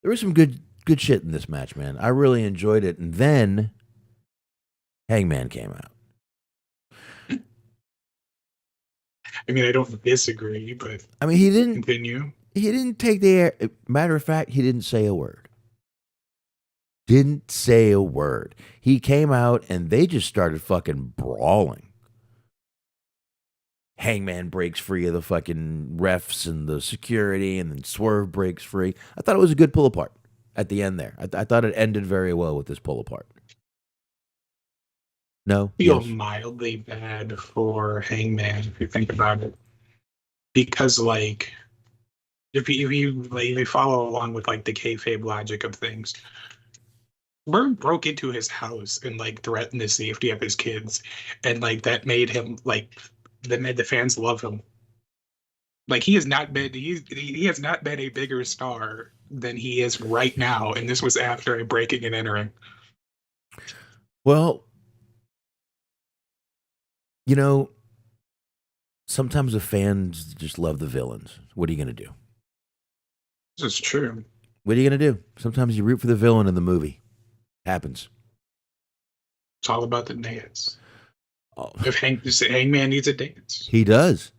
There was some good shit in this match, man. I really enjoyed it. And then Hangman came out. I mean, I don't disagree, but I mean, he didn't take the air. Matter of fact, he didn't say a word. Didn't say a word. He came out and they just started fucking brawling. Hangman breaks free of the fucking refs and the security, and then Swerve breaks free. I thought it was a good pull apart. at the end there. I thought it ended very well with this pull apart. No, Feel yes. mildly bad for Hangman if you think about it, because like if you follow along with like the kayfabe logic of things, Bird broke into his house and like threatened the safety of his kids, and like that made him like that made the fans love him. Like he has not been he has not been a bigger star than he is right now, and this was after a breaking and entering. Well, you know, sometimes the fans just love the villains. What are you going to do? This is true. What are you going to do? Sometimes you root for the villain in the movie. Happens. It's all about the dance. Oh, If Hangman needs a dance, he does.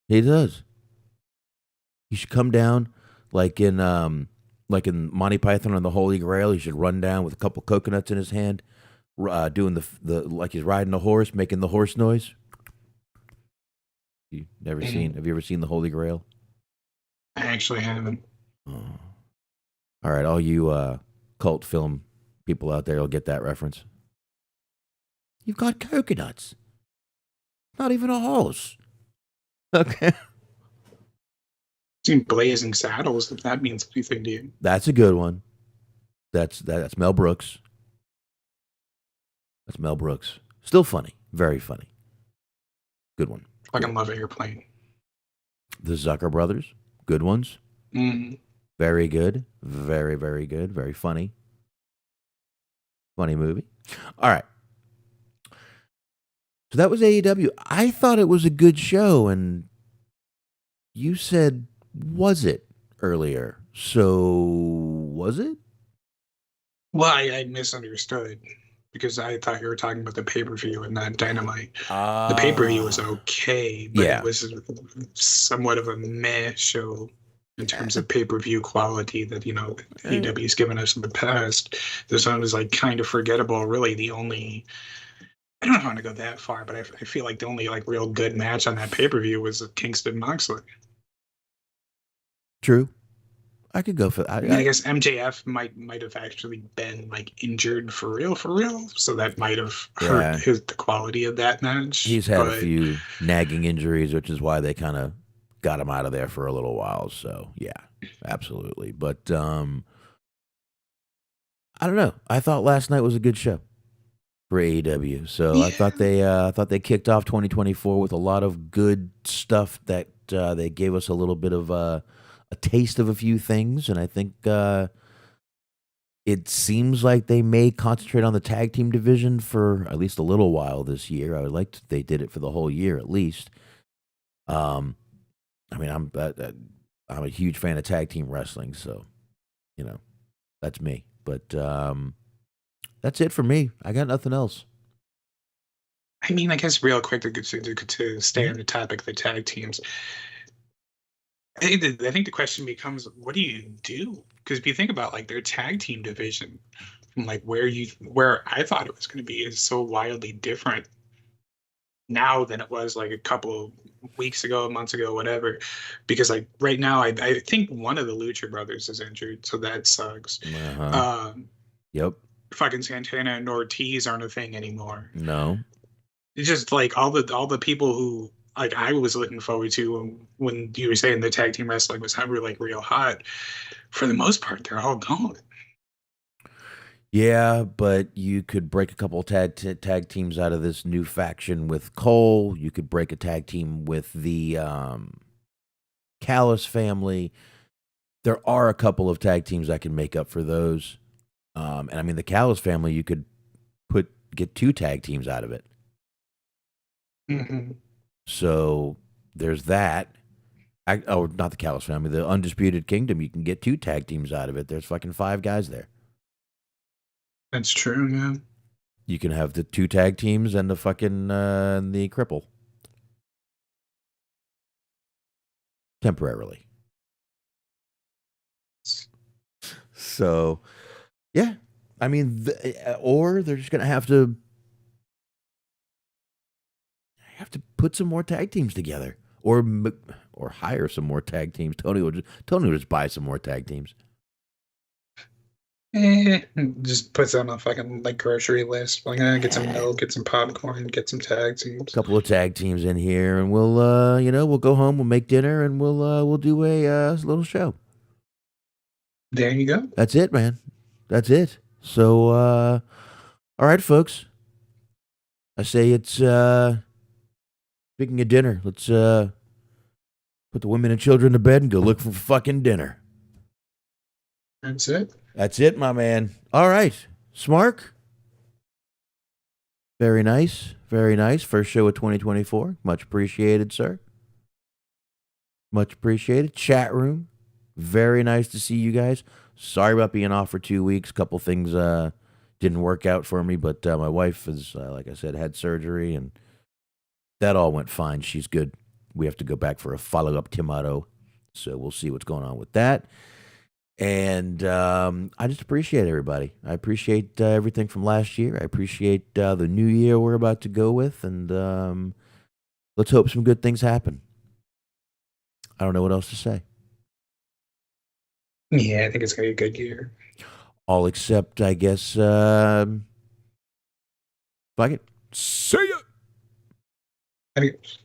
He does. You should come down like in Monty Python on the Holy Grail. He should run down with a couple coconuts in his hand, doing the like he's riding a horse, making the horse noise. You never seen? Have you ever seen the Holy Grail? I actually haven't. Oh. All right, all you cult film people out there will get that reference. You've got coconuts. Not even a horse. Okay. Seen Blazing Saddles, if that means anything to you. That's a good one. That's Mel Brooks. That's Mel Brooks. Still funny. Very funny. Good one. Fucking love Airplane. The Zucker Brothers. Good ones. Mm. Very good. Very, very good. Very funny. Funny movie. All right. So that was AEW. I thought it was a good show, and you said, was it earlier? So was it? Well, I misunderstood because I thought you were talking about the pay-per-view and not Dynamite. The pay-per-view was okay, but Yeah. it was somewhat of a meh show in terms of pay-per-view quality that, AEW's given us in the past. This one was like kind of forgettable. Really, I don't want to go that far, but I feel like the only like real good match on that pay-per-view was Kingston Moxley. True. I could go for that. I guess MJF might have actually been like injured for real, so that might have hurt the quality of that match. He's had a few nagging injuries, which is why they kind of got him out of there for a little while. So yeah, absolutely. But I don't know. I thought last night was a good show for AEW. So yeah. I thought they kicked off 2024 with a lot of good stuff that they gave us a little bit of a taste of a few things, and I think it seems like they may concentrate on the tag team division for at least a little while this year. I would like to, they did it for the whole year at least. I mean, I'm a huge fan of tag team wrestling, so that's me. But that's it for me. I got nothing else. I mean, I guess real quick to stay on the topic of the tag teams. I think the question becomes, what do you do? Because if you think about like their tag team division, from like where I thought it was going to be, is so wildly different now than it was like a couple of weeks ago, months ago, whatever. Because like right now, I think one of the Lucha Brothers is injured, so that sucks. Yep. Fucking Santana and Ortiz aren't a thing anymore. No. It's just like all the people who like I was looking forward to when you were saying the tag team wrestling was like real hot. For the most part, they're all gone. Yeah, but you could break a couple tag teams out of this new faction with Cole. You could break a tag team with the Callis family. There are a couple of tag teams that can make up for those. And I mean, the Callis family, you could get 2 tag teams out of it. Mm-hmm. So there's that. Not the Callis family, the Undisputed Kingdom. You can get 2 tag teams out of it. There's fucking 5 guys there. That's true, yeah. You can have the 2 tag teams and the fucking the cripple. Temporarily. So, yeah. I mean, or they're just going to have to put some more tag teams together, or hire some more tag teams. Tony will just buy some more tag teams. Just puts on a fucking like grocery list. Like, get some milk, get some popcorn, get some tag teams. Couple of tag teams in here, and we'll we'll go home, we'll make dinner, and we'll do a little show. There you go. That's it, man. That's it. So all right, folks. I say it's speaking of dinner, let's put the women and children to bed and go look for fucking dinner. That's it. That's it, my man. All right. Smark. Very nice. Very nice. First show of 2024. Much appreciated, sir. Much appreciated. Chat room. Very nice to see you guys. Sorry about being off for 2 weeks. Couple things didn't work out for me, but my wife has, like I said, had surgery, and that all went fine. She's good. We have to go back for a follow-up tomorrow, so we'll see what's going on with that. And I just appreciate everybody. I appreciate everything from last year. I appreciate the new year we're about to go with, and let's hope some good things happen. I don't know what else to say. Yeah, I think it's gonna be a good year. All except, I guess, fuck it. See ya! Adios.